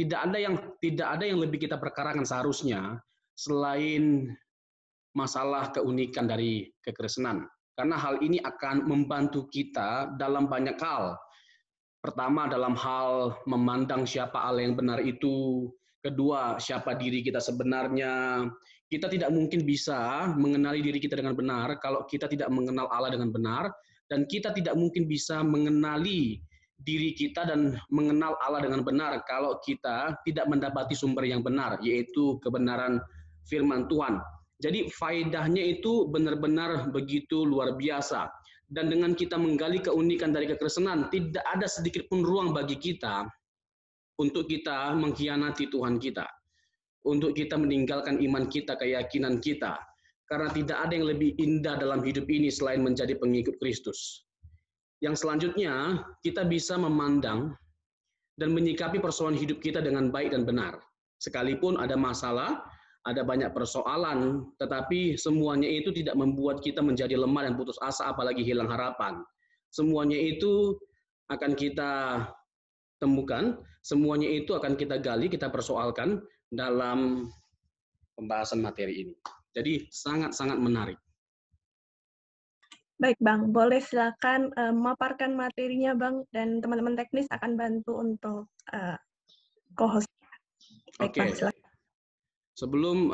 tidak ada yang lebih kita perkarakan seharusnya selain masalah keunikan dari kekristenan. Karena hal ini akan membantu kita dalam banyak hal. Pertama, dalam hal memandang siapa Allah yang benar itu. Kedua, siapa diri kita sebenarnya. Kita tidak mungkin bisa mengenali diri kita dengan benar kalau kita tidak mengenal Allah dengan benar. Dan kita tidak mungkin bisa mengenali diri kita dan mengenal Allah dengan benar kalau kita tidak mendapati sumber yang benar, yaitu kebenaran firman Tuhan. Jadi faedahnya itu benar-benar begitu luar biasa. Dan dengan kita menggali keunikan dari kekristenan, tidak ada sedikit pun ruang bagi kita untuk kita mengkhianati Tuhan kita, untuk kita meninggalkan iman kita, keyakinan kita, karena tidak ada yang lebih indah dalam hidup ini selain menjadi pengikut Kristus. Yang selanjutnya, kita bisa memandang dan menyikapi persoalan hidup kita dengan baik dan benar. Sekalipun ada masalah, ada banyak persoalan, tetapi semuanya itu tidak membuat kita menjadi lemah dan putus asa, apalagi hilang harapan. Semuanya itu akan kita temukan, semuanya itu akan kita gali, kita persoalkan dalam pembahasan materi ini. Jadi sangat-sangat menarik. Baik Bang, boleh silakan memaparkan materinya Bang, dan teman-teman teknis akan bantu untuk co-host. Baik, Oke. Bang, silakan. Sebelum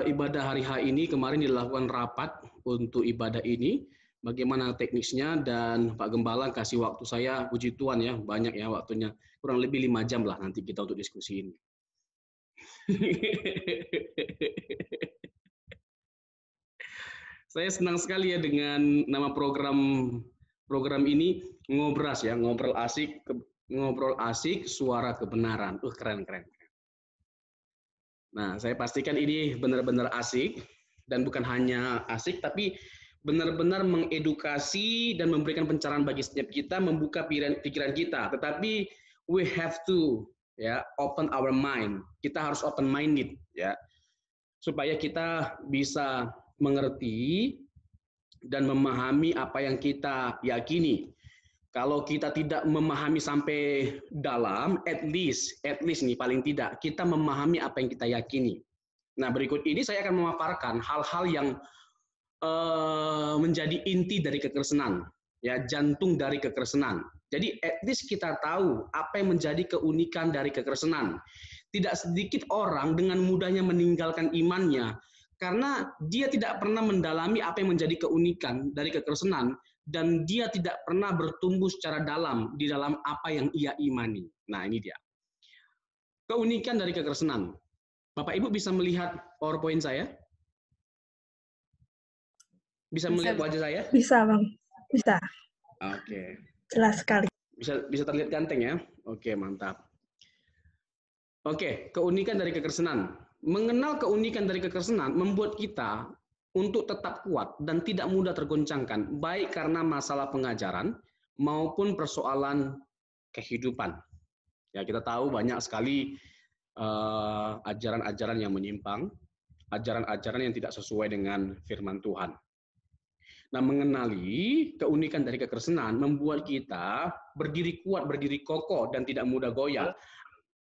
ibadah hari H ini, kemarin dilakukan rapat untuk ibadah ini, bagaimana teknisnya, dan Pak Gembala kasih waktu saya, puji Tuhan ya, banyak ya waktunya, kurang lebih 5 jam lah nanti kita untuk diskusi ini. Saya senang sekali ya dengan nama program ini, Ngobras ya, ngobrol asik, suara kebenaran. Keren. Nah, saya pastikan ini benar-benar asik, dan bukan hanya asik, tapi benar-benar mengedukasi dan memberikan pencerahan bagi setiap kita, membuka pikiran kita. Tetapi we have to ya open our mind. Kita harus open minded ya, supaya kita bisa mengerti dan memahami apa yang kita yakini. Kalau kita tidak memahami sampai dalam, at least nih paling tidak kita memahami apa yang kita yakini. Nah, berikut ini saya akan memaparkan hal-hal yang menjadi inti dari kekristenan, ya, jantung dari kekristenan. Jadi at least kita tahu apa yang menjadi keunikan dari kekristenan. Tidak sedikit orang dengan mudahnya meninggalkan imannya karena dia tidak pernah mendalami apa yang menjadi keunikan dari kekristenan, dan dia tidak pernah bertumbuh secara dalam di dalam apa yang ia imani. Nah, ini dia. Keunikan dari kekristenan. Bapak Ibu bisa melihat PowerPoint saya? Bisa melihat wajah saya? Bisa, Bang. Bisa. Oke. Jelas sekali. Bisa terlihat ganteng ya? Oke, mantap. Oke, keunikan dari kekristenan. Mengenal keunikan dari kekristenan membuat kita untuk tetap kuat dan tidak mudah tergoncangkan, baik karena masalah pengajaran maupun persoalan kehidupan. Ya, kita tahu banyak sekali ajaran-ajaran yang menyimpang, ajaran-ajaran yang tidak sesuai dengan firman Tuhan. Nah, mengenali keunikan dari kekristenan membuat kita berdiri kuat, berdiri kokoh, dan tidak mudah goyah,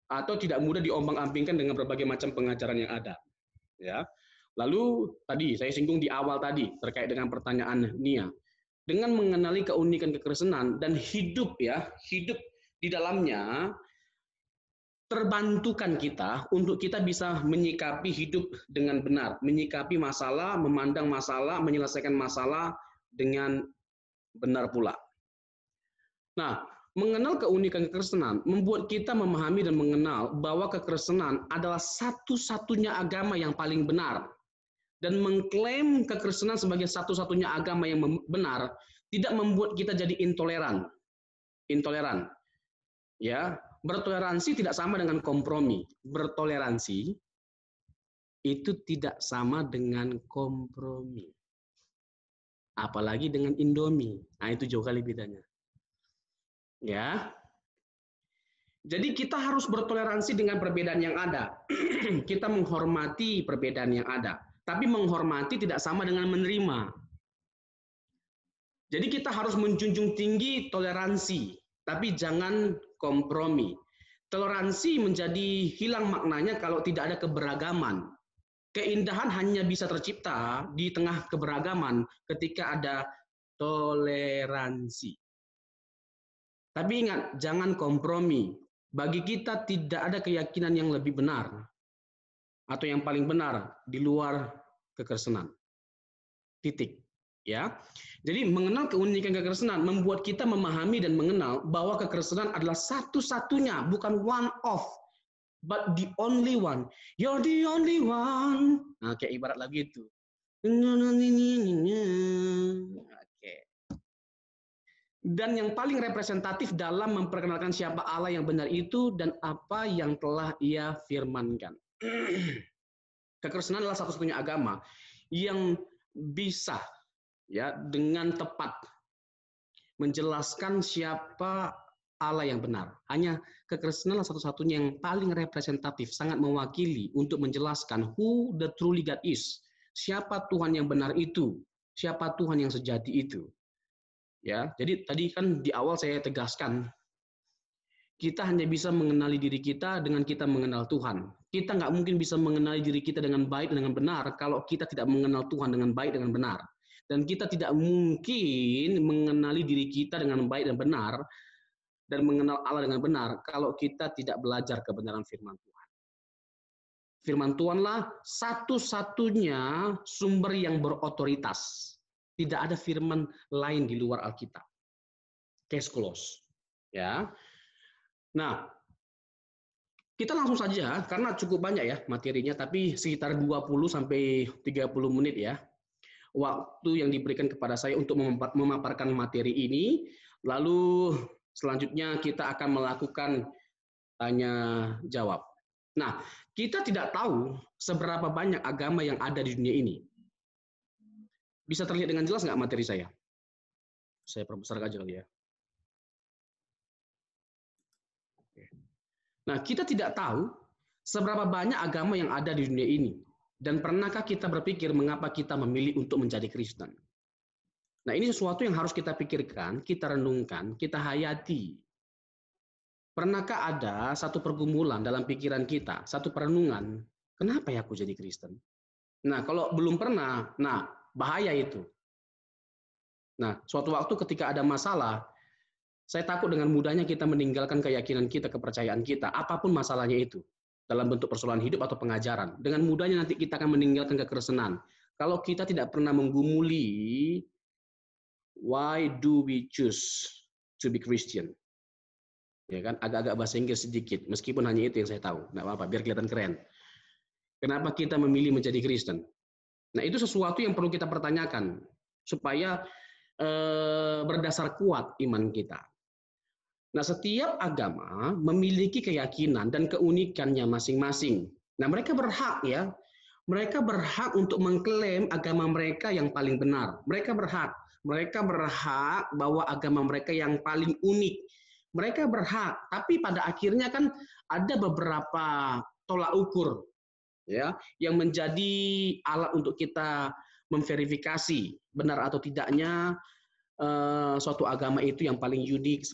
atau tidak mudah diombang-ambingkan dengan berbagai macam pengajaran yang ada. Ya. Lalu tadi saya singgung di awal tadi terkait dengan pertanyaan Nia. Dengan mengenali keunikan kekristenan dan hidup di dalamnya, terbantukan kita untuk kita bisa menyikapi hidup dengan benar, menyikapi masalah, memandang masalah, menyelesaikan masalah dengan benar pula. Nah, mengenal keunikan kekristenan membuat kita memahami dan mengenal bahwa kekristenan adalah satu-satunya agama yang paling benar. Dan mengklaim kekristenan sebagai satu-satunya agama yang benar tidak membuat kita jadi intoleran. Ya, bertoleransi tidak sama dengan kompromi. Bertoleransi itu tidak sama dengan kompromi. Apalagi dengan Indomie. Nah, itu jauh kali bedanya. Ya. Jadi kita harus bertoleransi dengan perbedaan yang ada. Kita menghormati perbedaan yang ada. Tapi menghormati tidak sama dengan menerima. Jadi kita harus menjunjung tinggi toleransi, tapi jangan kompromi. Toleransi menjadi hilang maknanya kalau tidak ada keberagaman. Keindahan hanya bisa tercipta di tengah keberagaman ketika ada toleransi. Tapi ingat, jangan kompromi. Bagi kita tidak ada keyakinan yang lebih benar atau yang paling benar di luar kekristenan. Titik. Ya. Jadi mengenal keunikan kekristenan membuat kita memahami dan mengenal bahwa kekristenan adalah satu-satunya, bukan one of, but the only one. You're the only one. Nah, kayak ibarat lagu itu. Oke. Dan yang paling representatif dalam memperkenalkan siapa Allah yang benar itu dan apa yang telah Ia firmankan. Kekristenan adalah satu-satunya agama yang bisa ya dengan tepat menjelaskan siapa Allah yang benar. Hanya kekristenan adalah satu-satunya yang paling representatif, sangat mewakili untuk menjelaskan who the truly God is. Siapa Tuhan yang benar itu? Siapa Tuhan yang sejati itu? Ya, jadi tadi kan di awal saya tegaskan, kita hanya bisa mengenali diri kita dengan kita mengenal Tuhan. Kita nggak mungkin bisa mengenali diri kita dengan baik dan dengan benar kalau kita tidak mengenal Tuhan dengan baik dan benar. Dan kita tidak mungkin mengenali diri kita dengan baik dan benar dan mengenal Allah dengan benar kalau kita tidak belajar kebenaran firman Tuhan. Firman Tuhanlah satu-satunya sumber yang berotoritas. Tidak ada firman lain di luar Alkitab. Case close. Ya. Nah, kita langsung saja karena cukup banyak ya materinya, tapi sekitar 20 sampai 30 menit ya. Waktu yang diberikan kepada saya untuk memaparkan materi ini. Lalu selanjutnya kita akan melakukan tanya jawab. Nah, kita tidak tahu seberapa banyak agama yang ada di dunia ini. Bisa terlihat dengan jelas nggak materi saya? Saya perbesar aja kali ya. Nah, kita tidak tahu seberapa banyak agama yang ada di dunia ini. Dan pernahkah kita berpikir mengapa kita memilih untuk menjadi Kristen? Nah, ini sesuatu yang harus kita pikirkan, kita renungkan, kita hayati. Pernahkah ada satu pergumulan dalam pikiran kita, satu perenungan, kenapa ya aku jadi Kristen? Nah, kalau belum pernah, nah bahaya itu. Nah, suatu waktu ketika ada masalah, saya takut dengan mudahnya kita meninggalkan keyakinan kita, kepercayaan kita, apapun masalahnya itu. Dalam bentuk persoalan hidup atau pengajaran. Dengan mudahnya nanti kita akan meninggalkan kekristenan. Kalau kita tidak pernah menggumuli, why do we choose to be Christian? Ya kan, agak-agak bahasa Inggris sedikit, meskipun hanya itu yang saya tahu. Nggak apa-apa, biar kelihatan keren. Kenapa kita memilih menjadi Kristen? Nah, itu sesuatu yang perlu kita pertanyakan, supaya berdasar kuat iman kita. Nah, setiap agama memiliki keyakinan dan keunikannya masing-masing. Nah, mereka berhak ya, mereka berhak untuk mengklaim agama mereka yang paling benar. Mereka berhak bahwa agama mereka yang paling unik. Mereka berhak, tapi pada akhirnya kan ada beberapa tolak ukur ya yang menjadi alat untuk kita memverifikasi benar atau tidaknya suatu agama itu yang paling unik,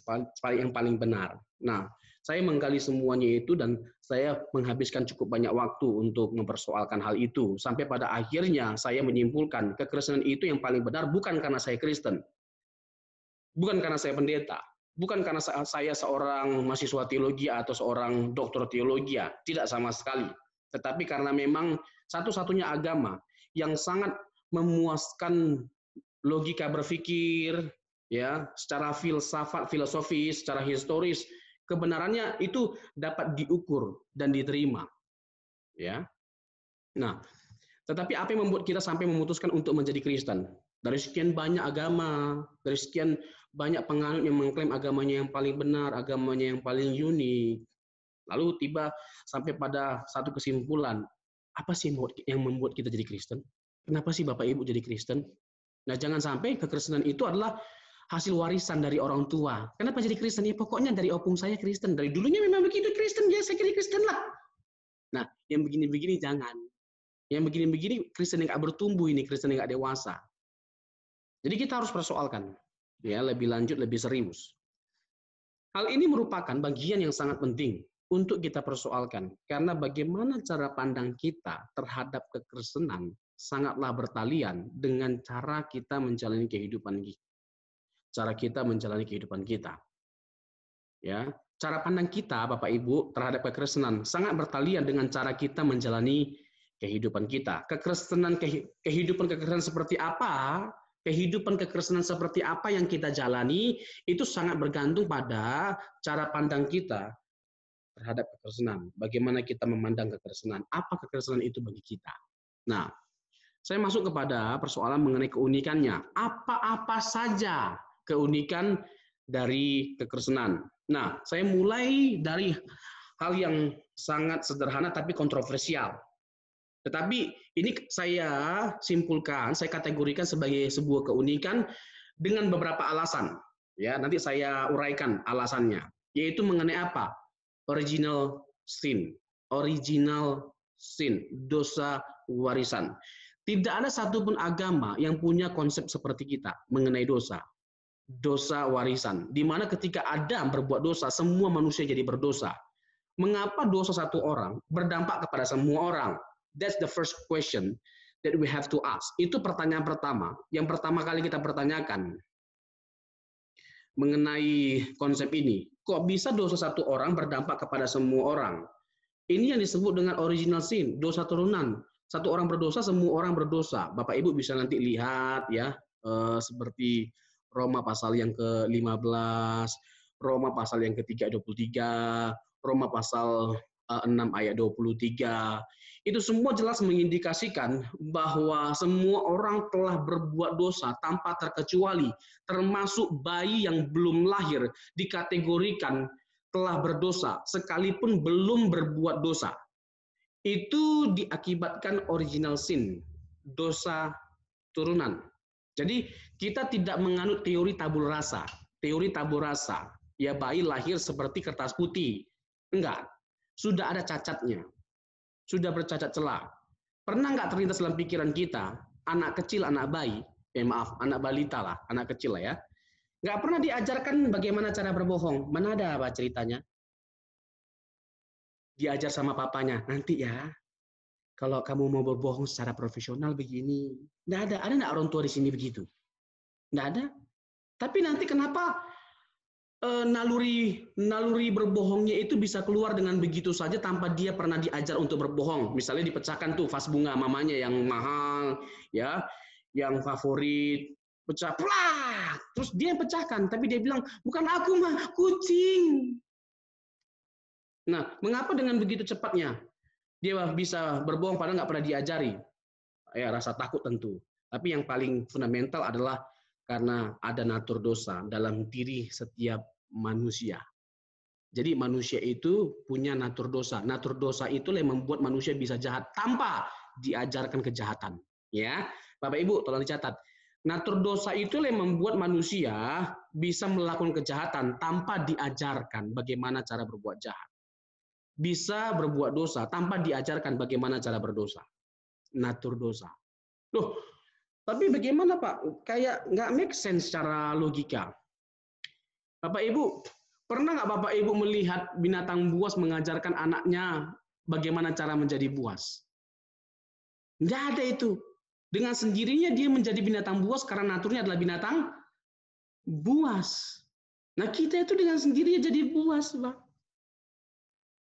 yang paling benar. Nah, saya menggali semuanya itu dan saya menghabiskan cukup banyak waktu untuk mempersoalkan hal itu. Sampai pada akhirnya saya menyimpulkan kekristenan itu yang paling benar bukan karena saya Kristen. Bukan karena saya pendeta. Bukan karena saya seorang mahasiswa teologi atau seorang doktor teologi. Tidak sama sekali. Tetapi karena memang satu-satunya agama yang sangat memuaskan logika berpikir, ya, secara filsafat, filosofis, secara historis, kebenarannya itu dapat diukur dan diterima, ya. Nah, tetapi apa yang membuat kita sampai memutuskan untuk menjadi Kristen? Dari sekian banyak agama, dari sekian banyak penganut yang mengklaim agamanya yang paling benar, agamanya yang paling unik, lalu tiba sampai pada satu kesimpulan, apa sih yang membuat kita jadi Kristen? Kenapa sih Bapak Ibu jadi Kristen? Nah, jangan sampai kekristenan itu adalah hasil warisan dari orang tua. Kenapa jadi Kristen? Ya pokoknya dari opung saya Kristen. Dari dulunya memang begitu Kristen, ya saya kira Kristen lah. Nah, yang begini-begini jangan. Yang begini-begini Kristen yang nggak bertumbuh ini, Kristen yang nggak dewasa. Jadi kita harus persoalkan, ya lebih lanjut, lebih serius. Hal ini merupakan bagian yang sangat penting untuk kita persoalkan. Karena bagaimana cara pandang kita terhadap kekristenan sangatlah bertalian dengan cara kita menjalani kehidupan kita. Cara kita menjalani kehidupan kita. Ya, cara pandang kita, Bapak Ibu, terhadap kekristenan sangat bertalian dengan cara kita menjalani kehidupan kita. Kehidupan kekristenan seperti apa? Kehidupan kekristenan seperti apa yang kita jalani itu sangat bergantung pada cara pandang kita terhadap kekristenan. Bagaimana kita memandang kekristenan? Apa kekristenan itu bagi kita? Nah, saya masuk kepada persoalan mengenai keunikannya. Apa-apa saja keunikan dari kekristenan? Nah, saya mulai dari hal yang sangat sederhana tapi kontroversial. Tetapi ini saya simpulkan, saya kategorikan sebagai sebuah keunikan dengan beberapa alasan. Ya, nanti saya uraikan alasannya. Yaitu mengenai apa? Original sin, dosa warisan. Tidak ada satupun agama yang punya konsep seperti kita mengenai dosa warisan. Di mana ketika Adam berbuat dosa, semua manusia jadi berdosa. Mengapa dosa satu orang berdampak kepada semua orang? That's the first question that we have to ask. Itu pertanyaan pertama. Yang pertama kali kita pertanyakan mengenai konsep ini. Kok bisa dosa satu orang berdampak kepada semua orang? Ini yang disebut dengan original sin, dosa turunan. Satu orang berdosa, semua orang berdosa. Bapak Ibu bisa nanti lihat ya, seperti Roma pasal yang ke-15, Roma pasal yang ke-3 ayat 23, Roma pasal 6 ayat 23. Itu semua jelas mengindikasikan bahwa semua orang telah berbuat dosa tanpa terkecuali, termasuk bayi yang belum lahir dikategorikan telah berdosa sekalipun belum berbuat dosa. Itu diakibatkan original sin, dosa turunan. Jadi kita tidak menganut teori tabul rasa. Teori tabul rasa, ya bayi lahir seperti kertas putih. Enggak, sudah ada cacatnya. Sudah bercacat celah. Pernah nggak terlintas dalam pikiran kita, anak kecil, anak bayi, anak balita lah, anak kecil lah ya, nggak pernah diajarkan bagaimana cara berbohong. Mana ada apa ceritanya? Diajar sama papanya, nanti ya, kalau kamu mau berbohong secara profesional begini. Nggak ada. Ada nggak orang tua di sini begitu? Nggak ada. Tapi nanti kenapa naluri berbohongnya itu bisa keluar dengan begitu saja tanpa dia pernah diajar untuk berbohong. Misalnya dipecahkan tuh vas bunga mamanya yang mahal, ya, yang favorit, pecah, plak, terus dia yang pecahkan, tapi dia bilang bukan aku mah, kucing. Nah, mengapa dengan begitu cepatnya dia bisa berbohong padahal nggak pernah diajari? Ya, rasa takut tentu. Tapi yang paling fundamental adalah karena ada natur dosa dalam diri setiap manusia. Jadi manusia itu punya natur dosa. Natur dosa itulah yang membuat manusia bisa jahat tanpa diajarkan kejahatan. Ya, Bapak Ibu, tolong dicatat. Natur dosa itulah yang membuat manusia bisa melakukan kejahatan tanpa diajarkan bagaimana cara berbuat jahat. Bisa berbuat dosa tanpa diajarkan bagaimana cara berdosa. Natur dosa. Loh, tapi bagaimana Pak? Kayak nggak make sense secara logika. Bapak Ibu, pernah nggak Bapak Ibu melihat binatang buas mengajarkan anaknya bagaimana cara menjadi buas? Nggak ada itu. Dengan sendirinya dia menjadi binatang buas karena naturnya adalah binatang buas. Nah kita itu dengan sendirinya jadi buas, Pak.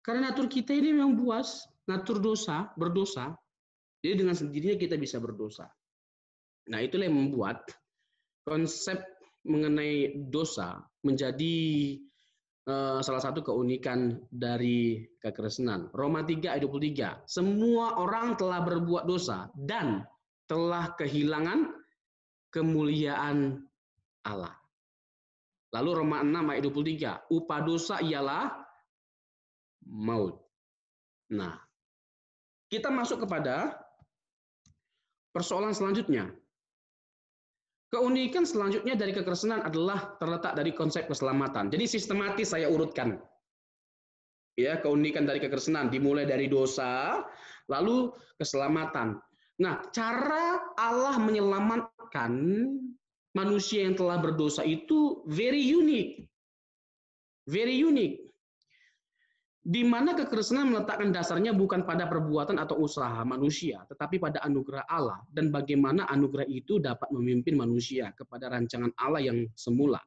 Karena natur kita ini memang buas, natur dosa, berdosa. Jadi dengan sendirinya kita bisa berdosa. Nah, itulah yang membuat konsep mengenai dosa menjadi salah satu keunikan dari kekristenan. Roma 3 ayat 23. Semua orang telah berbuat dosa dan telah kehilangan kemuliaan Allah. Lalu Roma 6 ayat 23. Upah dosa ialah maut. Nah, kita masuk kepada persoalan selanjutnya. Keunikan selanjutnya dari kekristenan adalah terletak dari konsep keselamatan. Jadi sistematis saya urutkan. Ya, keunikan dari kekristenan dimulai dari dosa, lalu keselamatan. Nah, cara Allah menyelamatkan manusia yang telah berdosa itu very unique. Very unique. Di mana kekristenan meletakkan dasarnya bukan pada perbuatan atau usaha manusia, tetapi pada anugerah Allah dan bagaimana anugerah itu dapat memimpin manusia kepada rancangan Allah yang semula.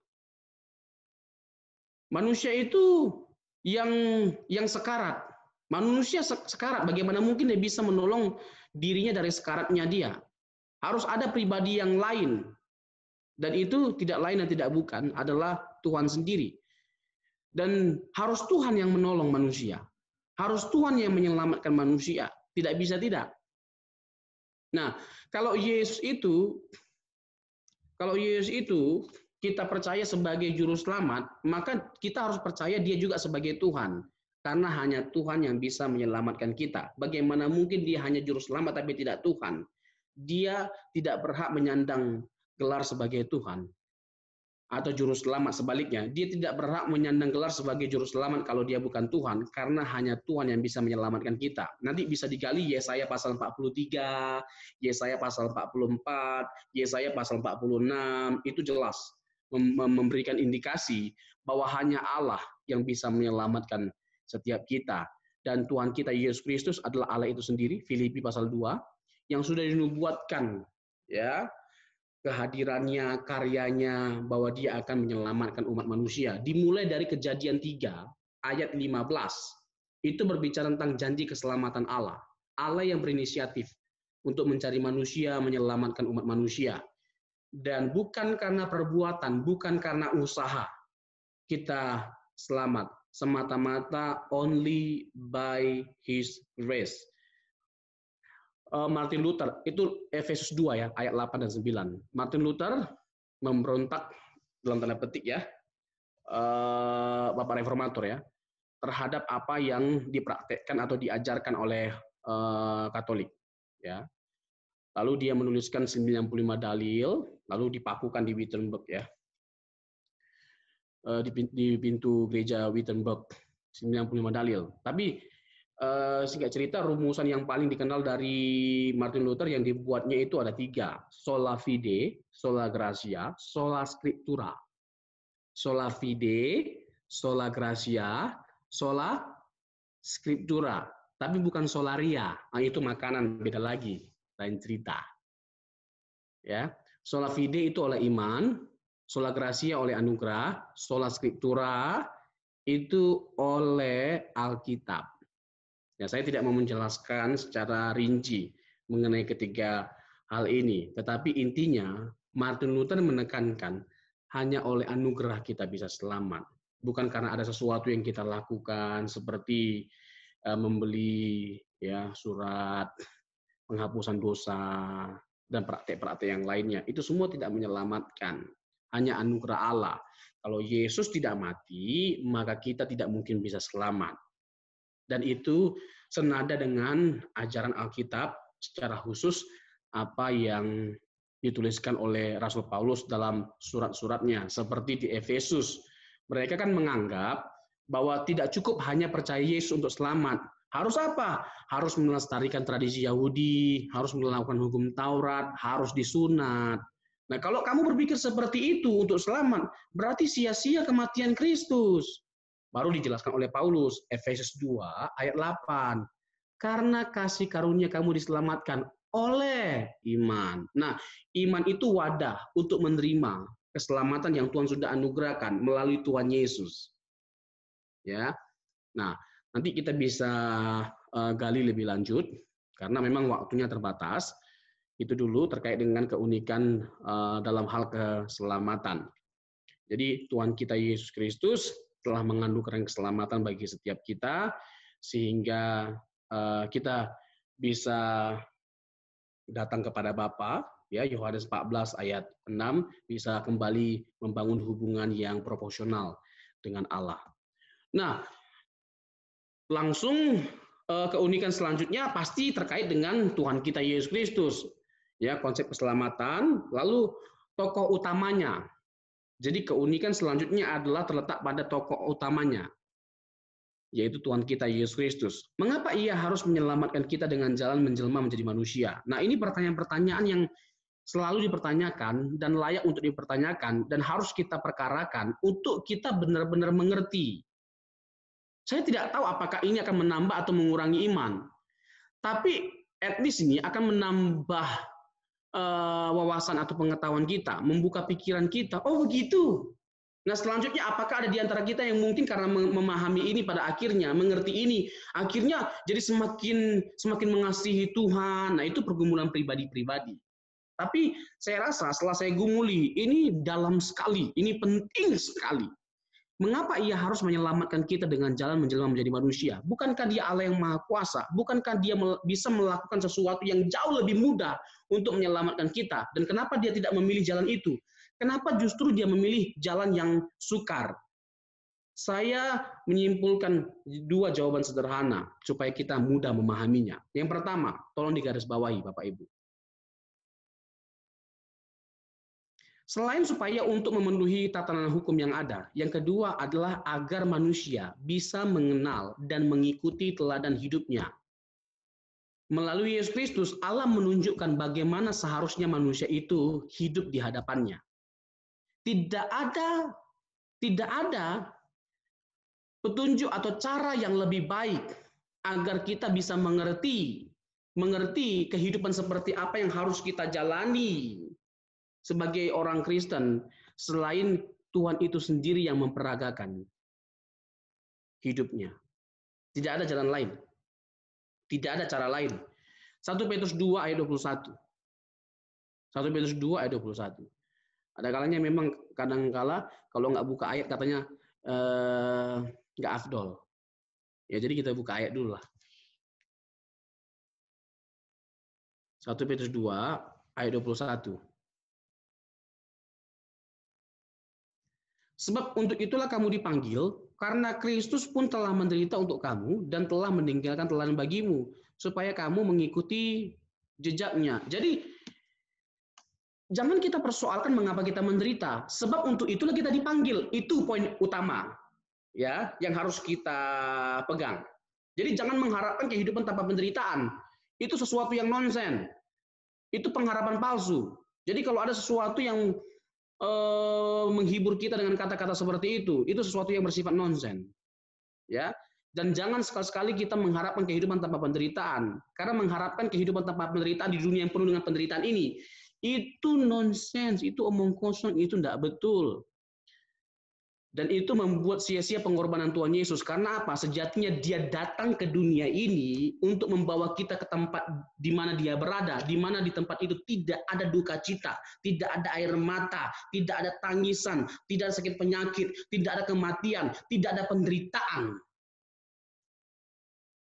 Manusia itu yang sekarat. Manusia sekarat, bagaimana mungkin dia bisa menolong dirinya dari sekaratnya dia? Harus ada pribadi yang lain. Dan itu tidak lain dan tidak bukan adalah Tuhan sendiri. Dan harus Tuhan yang menolong manusia. Harus Tuhan yang menyelamatkan manusia. Tidak bisa tidak. Nah, kalau Yesus itu kita percaya sebagai juru selamat, maka kita harus percaya dia juga sebagai Tuhan. Karena hanya Tuhan yang bisa menyelamatkan kita. Bagaimana mungkin dia hanya juru selamat tapi tidak Tuhan? Dia tidak berhak menyandang gelar sebagai Tuhan. Atau juru selamat sebaliknya, dia tidak berhak menyandang gelar sebagai juru selamat kalau dia bukan Tuhan, karena hanya Tuhan yang bisa menyelamatkan kita. Nanti bisa digali Yesaya pasal 43, Yesaya pasal 44, Yesaya pasal 46, itu jelas memberikan indikasi bahwa hanya Allah yang bisa menyelamatkan setiap kita. Dan Tuhan kita Yesus Kristus adalah Allah itu sendiri, Filipi pasal 2, yang sudah dinubuatkan, ya, kehadirannya, karyanya, bahwa dia akan menyelamatkan umat manusia. Dimulai dari Kejadian 3, ayat 15. Itu berbicara tentang janji keselamatan Allah. Allah yang berinisiatif untuk mencari manusia, menyelamatkan umat manusia. Dan bukan karena perbuatan, bukan karena usaha kita selamat. Semata-mata only by His grace. Martin Luther, itu Efesus 2 ya, ayat 8 dan 9. Martin Luther memberontak dalam tanda petik ya, Bapak Reformator ya, terhadap apa yang dipraktekkan atau diajarkan oleh Katolik ya. Lalu dia menuliskan 95 dalil, lalu dipakukan di Wittenberg ya. Di pintu gereja Wittenberg, 95 dalil. Tapi singkat cerita, rumusan yang paling dikenal dari Martin Luther yang dibuatnya itu ada 3. Sola fide, sola gratia, sola scriptura. Sola fide, sola gratia, sola scriptura. Tapi bukan solaria. Nah, itu makanan, beda lagi. Lain cerita. Ya, sola fide itu oleh iman, sola gratia oleh anugerah, sola scriptura itu oleh Alkitab. Ya, saya tidak mau menjelaskan secara rinci mengenai ketiga hal ini, tetapi intinya Martin Luther menekankan hanya oleh anugerah kita bisa selamat, bukan karena ada sesuatu yang kita lakukan seperti membeli ya surat penghapusan dosa dan praktek-praktek yang lainnya. Itu semua tidak menyelamatkan, hanya anugerah Allah. Kalau Yesus tidak mati, maka kita tidak mungkin bisa selamat. Dan itu senada dengan ajaran Alkitab, secara khusus apa yang dituliskan oleh Rasul Paulus dalam surat-suratnya, seperti di Efesus. Mereka kan menganggap bahwa tidak cukup hanya percaya Yesus untuk selamat. Harus apa? Harus melestarikan tradisi Yahudi, harus melakukan hukum Taurat, harus disunat. Nah, kalau kamu berpikir seperti itu untuk selamat, berarti sia-sia kematian Kristus. Baru dijelaskan oleh Paulus, Efesus 2 ayat 8. Karena kasih karunia kamu diselamatkan oleh iman. Nah, iman itu wadah untuk menerima keselamatan yang Tuhan sudah anugerahkan melalui Tuhan Yesus. Ya. Nah, nanti kita bisa gali lebih lanjut karena memang waktunya terbatas. Itu dulu terkait dengan keunikan dalam hal keselamatan. Jadi Tuhan kita Yesus Kristus telah menganugerahkan keselamatan bagi setiap kita, sehingga kita bisa datang kepada Bapa, ya, Yohanes 14 ayat 6, bisa kembali membangun hubungan yang proporsional dengan Allah. Nah, langsung keunikan selanjutnya pasti terkait dengan Tuhan kita Yesus Kristus. Ya, konsep keselamatan, lalu tokoh utamanya. Jadi keunikan selanjutnya adalah terletak pada tokoh utamanya, yaitu Tuhan kita Yesus Kristus. Mengapa ia harus menyelamatkan kita dengan jalan menjelma menjadi manusia? Nah, ini pertanyaan-pertanyaan yang selalu dipertanyakan dan layak untuk dipertanyakan dan harus kita perkarakan untuk kita benar-benar mengerti Saya tidak tahu apakah ini akan menambah atau mengurangi iman. Tapi at least ini akan menambah wawasan atau pengetahuan kita, membuka pikiran kita. Oh begitu. Nah selanjutnya apakah ada di antara kita yang mungkin karena memahami ini pada akhirnya, mengerti ini, akhirnya jadi semakin mengasihi Tuhan. Nah itu pergumulan pribadi-pribadi. Tapi saya rasa setelah saya gumuli, ini dalam sekali, ini penting sekali. Mengapa ia harus menyelamatkan kita dengan jalan menjelma menjadi manusia? Bukankah dia Allah yang maha kuasa? Bukankah dia bisa melakukan sesuatu yang jauh lebih mudah untuk menyelamatkan kita? Dan kenapa dia tidak memilih jalan itu? Kenapa justru dia memilih jalan yang sukar? Saya menyimpulkan dua jawaban sederhana supaya kita mudah memahaminya. Yang pertama, tolong digarisbawahi Bapak Ibu. Selain supaya untuk memenuhi tatanan hukum yang ada, yang kedua adalah agar manusia bisa mengenal dan mengikuti teladan hidupnya. Melalui Yesus Kristus, Allah menunjukkan bagaimana seharusnya manusia itu hidup di hadapannya. Tidak ada petunjuk atau cara yang lebih baik agar kita bisa mengerti kehidupan seperti apa yang harus kita jalani sebagai orang Kristen, selain Tuhan itu sendiri yang memperagakan hidupnya. Tidak ada jalan lain. Tidak ada cara lain. 1 Petrus 2 ayat 21. 1 Petrus 2 ayat 21. Ada kalanya memang kadang-kala kalau nggak buka ayat katanya nggak afdol. Ya jadi kita buka ayat dulu lah. 1 Petrus 2 ayat 21. Sebab untuk itulah kamu dipanggil, karena Kristus pun telah menderita untuk kamu dan telah meninggalkan teladan bagimu, supaya kamu mengikuti jejaknya. Jadi, jangan kita persoalkan mengapa kita menderita, sebab untuk itulah kita dipanggil. Itu poin utama, ya, yang harus kita pegang. Jadi jangan mengharapkan kehidupan tanpa penderitaan. Itu sesuatu yang nonsen. Itu pengharapan palsu. Jadi kalau ada sesuatu yang menghibur kita dengan kata-kata seperti itu sesuatu yang bersifat nonsen, ya. Dan jangan sekali-sekali kita mengharapkan kehidupan tanpa penderitaan, karena mengharapkan kehidupan tanpa penderitaan di dunia yang penuh dengan penderitaan ini, itu nonsens, itu omong kosong, itu tidak betul. Dan itu membuat sia-sia pengorbanan Tuhan Yesus. Karena apa? Sejatinya dia datang ke dunia ini untuk membawa kita ke tempat di mana dia berada. Di mana di tempat itu tidak ada duka cita, tidak ada air mata, tidak ada tangisan, tidak ada sakit penyakit, tidak ada kematian, tidak ada penderitaan.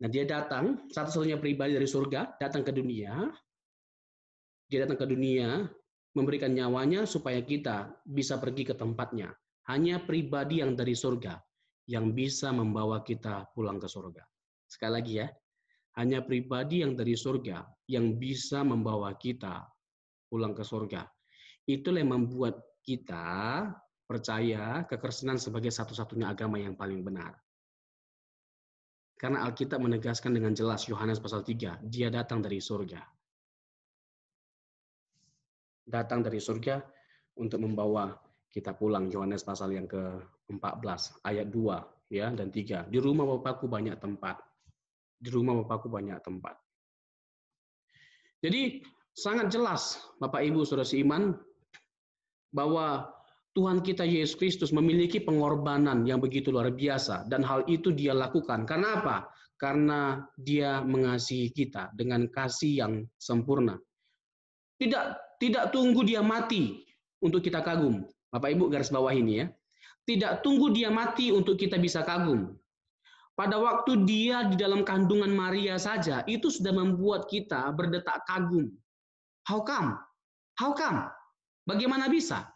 Nah dia datang, satu-satunya pribadi dari surga, datang ke dunia. Dia datang ke dunia, memberikan nyawanya supaya kita bisa pergi ke tempatnya. Hanya pribadi yang dari surga yang bisa membawa kita pulang ke surga. Sekali lagi ya, hanya pribadi yang dari surga yang bisa membawa kita pulang ke surga. Itulah yang membuat kita percaya kekristenan sebagai satu-satunya agama yang paling benar. Karena Alkitab menegaskan dengan jelas, Yohanes pasal 3, dia datang dari surga. Datang dari surga untuk membawa kita pulang. Yohanes pasal yang ke-14 ayat 2 ya dan 3. Di rumah Bapakku banyak tempat. Di rumah Bapakku banyak tempat. Jadi sangat jelas Bapak Ibu Saudara seiman bahwa Tuhan kita Yesus Kristus memiliki pengorbanan yang begitu luar biasa, dan hal itu dia lakukan. Karena apa? Karena dia mengasihi kita dengan kasih yang sempurna. Tidak tunggu dia mati untuk kita kagum. Bapak Ibu garis bawah ini ya. Tidak tunggu dia mati untuk kita bisa kagum. Pada waktu dia di dalam kandungan Maria saja, itu sudah membuat kita berdetak kagum. How come? How come? Bagaimana bisa?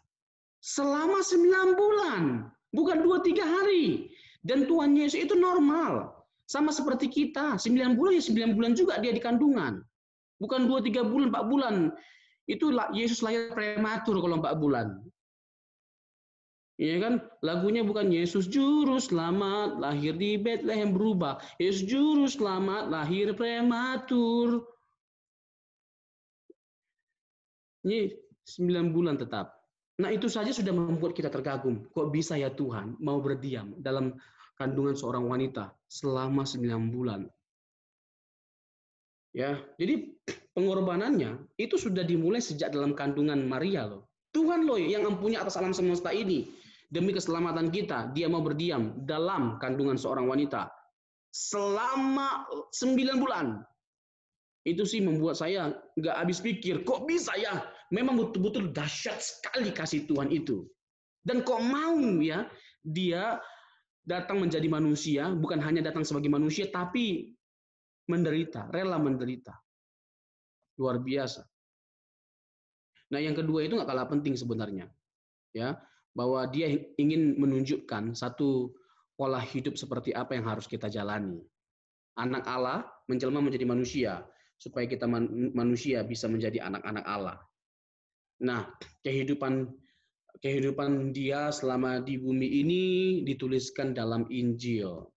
Selama 9 bulan, bukan 2-3 hari. Dan Tuhan Yesus itu normal. Sama seperti kita, 9 bulan ya 9 bulan juga dia di kandungan. Bukan 2-3 bulan, 4 bulan. Itu Yesus lahir prematur kalau 4 bulan. Iya kan? Lagunya bukan Yesus juru selamat lahir di Bethlehem, berubah. Yesus juru selamat lahir prematur. Ini 9 bulan tetap. Nah itu saja sudah membuat kita tergagum. Kok bisa ya Tuhan mau berdiam dalam kandungan seorang wanita selama 9 bulan. Ya, jadi pengorbanannya itu sudah dimulai sejak dalam kandungan Maria loh. Tuhan loh yang mempunyai atas alam semesta ini. Demi keselamatan kita, dia mau berdiam dalam kandungan seorang wanita selama 9 bulan. Itu sih membuat saya nggak habis pikir, kok bisa ya? Memang betul-betul dahsyat sekali kasih Tuhan itu. Dan kok mau ya dia datang menjadi manusia, bukan hanya datang sebagai manusia, tapi menderita, rela menderita. Luar biasa. Nah, yang kedua itu nggak kalah penting sebenarnya. Ya, bahwa dia ingin menunjukkan satu pola hidup seperti apa yang harus kita jalani. Anak Allah menjelma menjadi manusia, supaya kita manusia bisa menjadi anak-anak Allah. Nah, kehidupan dia selama di bumi ini dituliskan dalam Injil.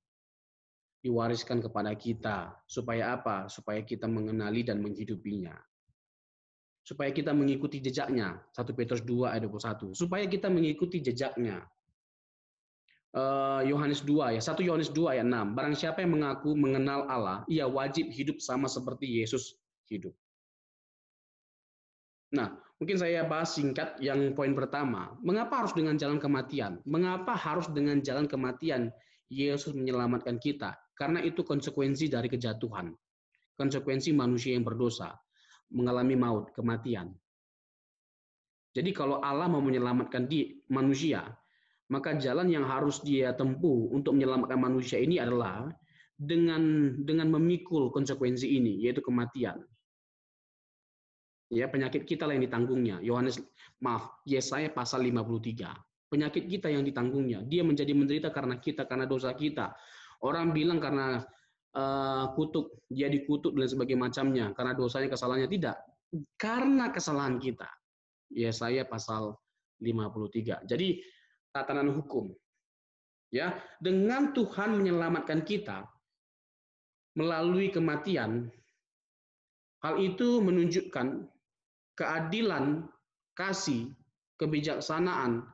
Diwariskan kepada kita. Supaya apa? Supaya kita mengenali dan menghidupinya. Supaya kita mengikuti jejaknya. 1 Petrus 2 ayat 21. Supaya kita mengikuti jejaknya. Yohanes 2 ya, 1 Yohanes 2 ayat 6. Barang siapa yang mengaku mengenal Allah, ia wajib hidup sama seperti Yesus hidup. Nah, mungkin saya bahas singkat yang poin pertama. Mengapa harus dengan jalan kematian? Mengapa harus dengan jalan kematian Yesus menyelamatkan kita? Karena itu konsekuensi dari kejatuhan. Konsekuensi manusia yang berdosa. Mengalami maut, kematian. Jadi kalau Allah mau menyelamatkan manusia, maka jalan yang harus dia tempuh untuk menyelamatkan manusia ini adalah dengan memikul konsekuensi ini, yaitu kematian. Ya, penyakit kita lah yang ditanggungnya. Yesaya pasal 53. Penyakit kita yang ditanggungnya. Dia menjadi menderita karena kita, karena dosa kita. Orang bilang karena dia dikutuk dan sebagainya macamnya, karena dosanya, kesalahannya. Tidak. Karena kesalahan kita. Yesaya pasal 53. Jadi tatanan hukum. Ya, dengan Tuhan menyelamatkan kita melalui kematian, hal itu menunjukkan keadilan, kasih, kebijaksanaan,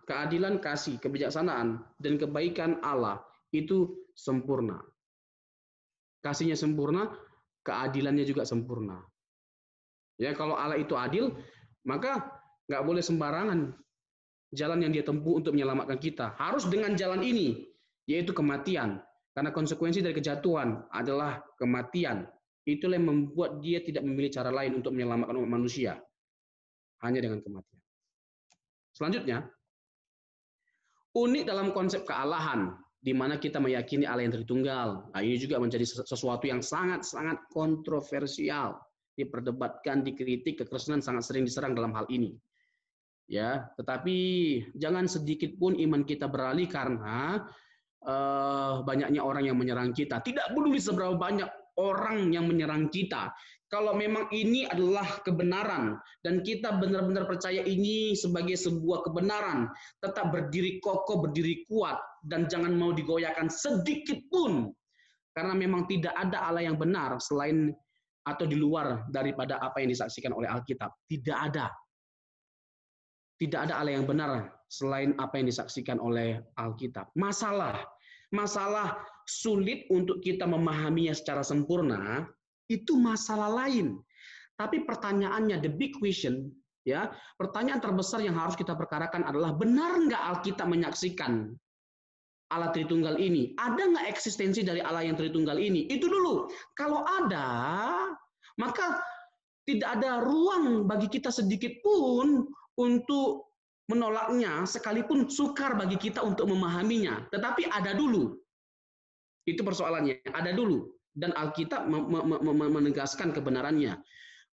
dan kebaikan Allah itu sempurna. Kasihnya sempurna, keadilannya juga sempurna. Ya, kalau Allah itu adil, maka nggak boleh sembarangan jalan yang dia tempuh untuk menyelamatkan kita. Harus dengan jalan ini, yaitu kematian. Karena konsekuensi dari kejatuhan adalah kematian. Itulah yang membuat dia tidak memilih cara lain untuk menyelamatkan umat manusia. Hanya dengan kematian. Selanjutnya, unik dalam konsep kealahan, di mana kita meyakini Allah yang Tritunggal. Nah, ini juga menjadi sesuatu yang sangat-sangat kontroversial. Diperdebatkan, dikritik, kekristenan sangat sering diserang dalam hal ini. Ya, tetapi jangan sedikit pun iman kita beralih karena banyaknya orang yang menyerang kita. Tidak peduli seberapa banyak orang yang menyerang kita. Kalau memang ini adalah kebenaran dan kita benar-benar percaya ini sebagai sebuah kebenaran, tetap berdiri kokoh, berdiri kuat, dan jangan mau digoyahkan sedikit pun. Karena memang tidak ada Allah yang benar selain atau di luar daripada apa yang disaksikan oleh Alkitab. Tidak ada. Tidak ada Allah yang benar selain apa yang disaksikan oleh Alkitab. Masalah sulit untuk kita memahaminya secara sempurna, itu masalah lain. Tapi pertanyaannya, the big question, ya, pertanyaan terbesar yang harus kita perkarakan adalah, benar nggak Alkitab menyaksikan Allah Tritunggal ini? Ada nggak eksistensi dari Allah yang Tritunggal ini? Itu dulu. Kalau ada, maka tidak ada ruang bagi kita sedikit pun untuk menolaknya, sekalipun sukar bagi kita untuk memahaminya. Tetapi ada dulu. Itu persoalannya, ada dulu. Dan Alkitab menegaskan kebenarannya,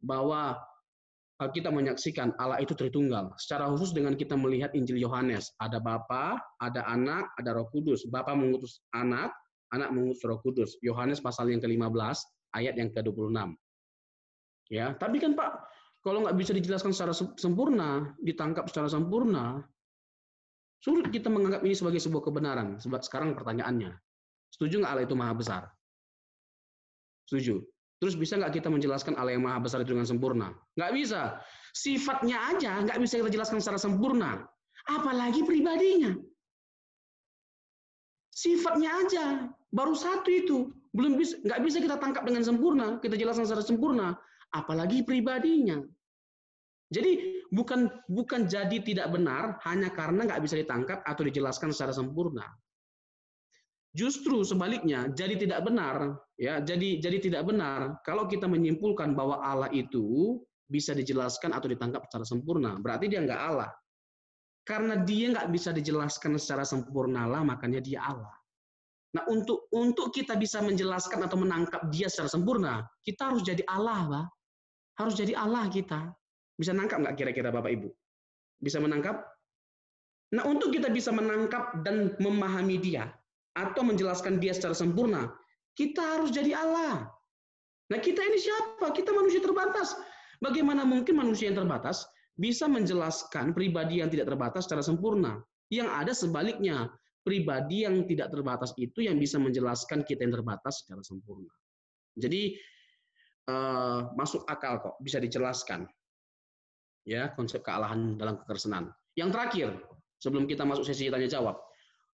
bahwa Alkitab menyaksikan Allah itu Tritunggal. Secara khusus dengan kita melihat Injil Yohanes, ada Bapa, ada Anak, ada Roh Kudus. Bapa mengutus Anak, Anak mengutus Roh Kudus. Yohanes pasal yang ke-15, ayat yang ke-26. Ya, tapi kan Pak, kalau nggak bisa dijelaskan secara sempurna, ditangkap secara sempurna, sulit kita menganggap ini sebagai sebuah kebenaran. Sebab sekarang pertanyaannya, setuju nggak Allah itu maha besar? Setuju. Terus bisa nggak kita menjelaskan Allah yang maha besar itu dengan sempurna? Nggak bisa. Sifatnya aja nggak bisa kita jelaskan secara sempurna. Apalagi pribadinya. Sifatnya aja, baru satu itu. Nggak bisa kita tangkap dengan sempurna, kita jelaskan secara sempurna. Apalagi pribadinya. Jadi bukan jadi tidak benar hanya karena nggak bisa ditangkap atau dijelaskan secara sempurna. Justru sebaliknya, jadi tidak benar, ya. Jadi tidak benar kalau kita menyimpulkan bahwa Allah itu bisa dijelaskan atau ditangkap secara sempurna. Berarti dia nggak Allah. Karena dia nggak bisa dijelaskan secara sempurna lah, makanya dia Allah. Nah, untuk kita bisa menjelaskan atau menangkap dia secara sempurna, kita harus jadi Allah, Pak. Harus jadi Allah kita. Bisa nangkap nggak kira-kira Bapak Ibu? Bisa menangkap? Nah, untuk kita bisa menangkap dan memahami dia, atau menjelaskan dia secara sempurna, kita harus jadi Allah. Nah, kita ini siapa? Kita manusia terbatas. Bagaimana mungkin manusia yang terbatas bisa menjelaskan pribadi yang tidak terbatas secara sempurna? Yang ada sebaliknya, pribadi yang tidak terbatas itu yang bisa menjelaskan kita yang terbatas secara sempurna. Jadi masuk akal kok, bisa dijelaskan. Ya, konsep kealahan dalam kekristenan. Yang terakhir, sebelum kita masuk sesi tanya jawab,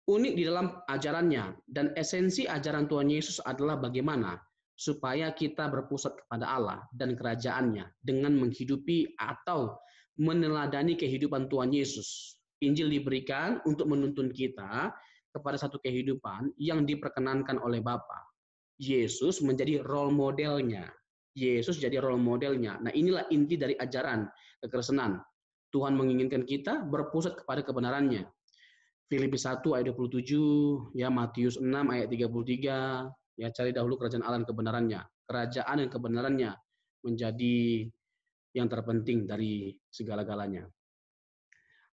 unik di dalam ajarannya dan esensi ajaran Tuhan Yesus adalah bagaimana supaya kita berpusat kepada Allah dan kerajaannya dengan menghidupi atau meneladani kehidupan Tuhan Yesus. Injil diberikan untuk menuntun kita kepada satu kehidupan yang diperkenankan oleh Bapa. Yesus menjadi role modelnya. Yesus jadi role modelnya. Nah, inilah inti dari ajaran kekristenan. Tuhan menginginkan kita berpusat kepada kebenarannya. Filipi 1 ayat 27, ya Matius 6 ayat 33, ya cari dahulu kerajaan Allah dan kebenarannya. Kerajaan dan kebenarannya menjadi yang terpenting dari segala-galanya.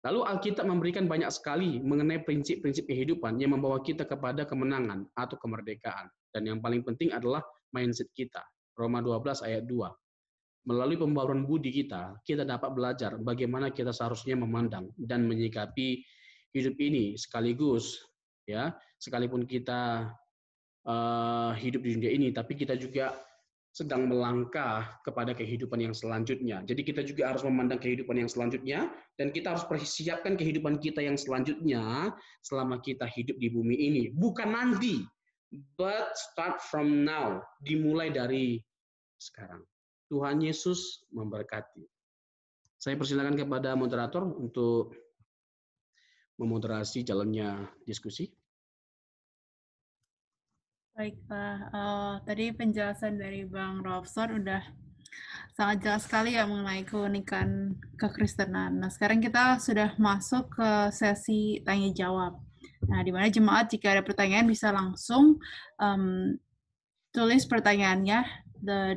Lalu Alkitab memberikan banyak sekali mengenai prinsip-prinsip kehidupan yang membawa kita kepada kemenangan atau kemerdekaan. Dan yang paling penting adalah mindset kita. Roma 12 ayat 2. Melalui pembaruan budi kita dapat belajar bagaimana kita seharusnya memandang dan menyikapi hidup ini sekaligus, ya, sekalipun kita hidup di dunia ini, tapi kita juga sedang melangkah kepada kehidupan yang selanjutnya. Jadi kita juga harus memandang kehidupan yang selanjutnya, dan kita harus persiapkan kehidupan kita yang selanjutnya selama kita hidup di bumi ini. Bukan nanti, but start from now. Dimulai dari sekarang. Tuhan Yesus memberkati. Saya persilakan kepada moderator untuk memoderasi jalannya diskusi. Baik, Pak. Tadi penjelasan dari Bang Robson udah sangat jelas sekali ya mengenai keunikan kekristenan. Nah, sekarang kita sudah masuk ke sesi tanya jawab. Nah, di mana jemaat jika ada pertanyaan bisa langsung tulis pertanyaannya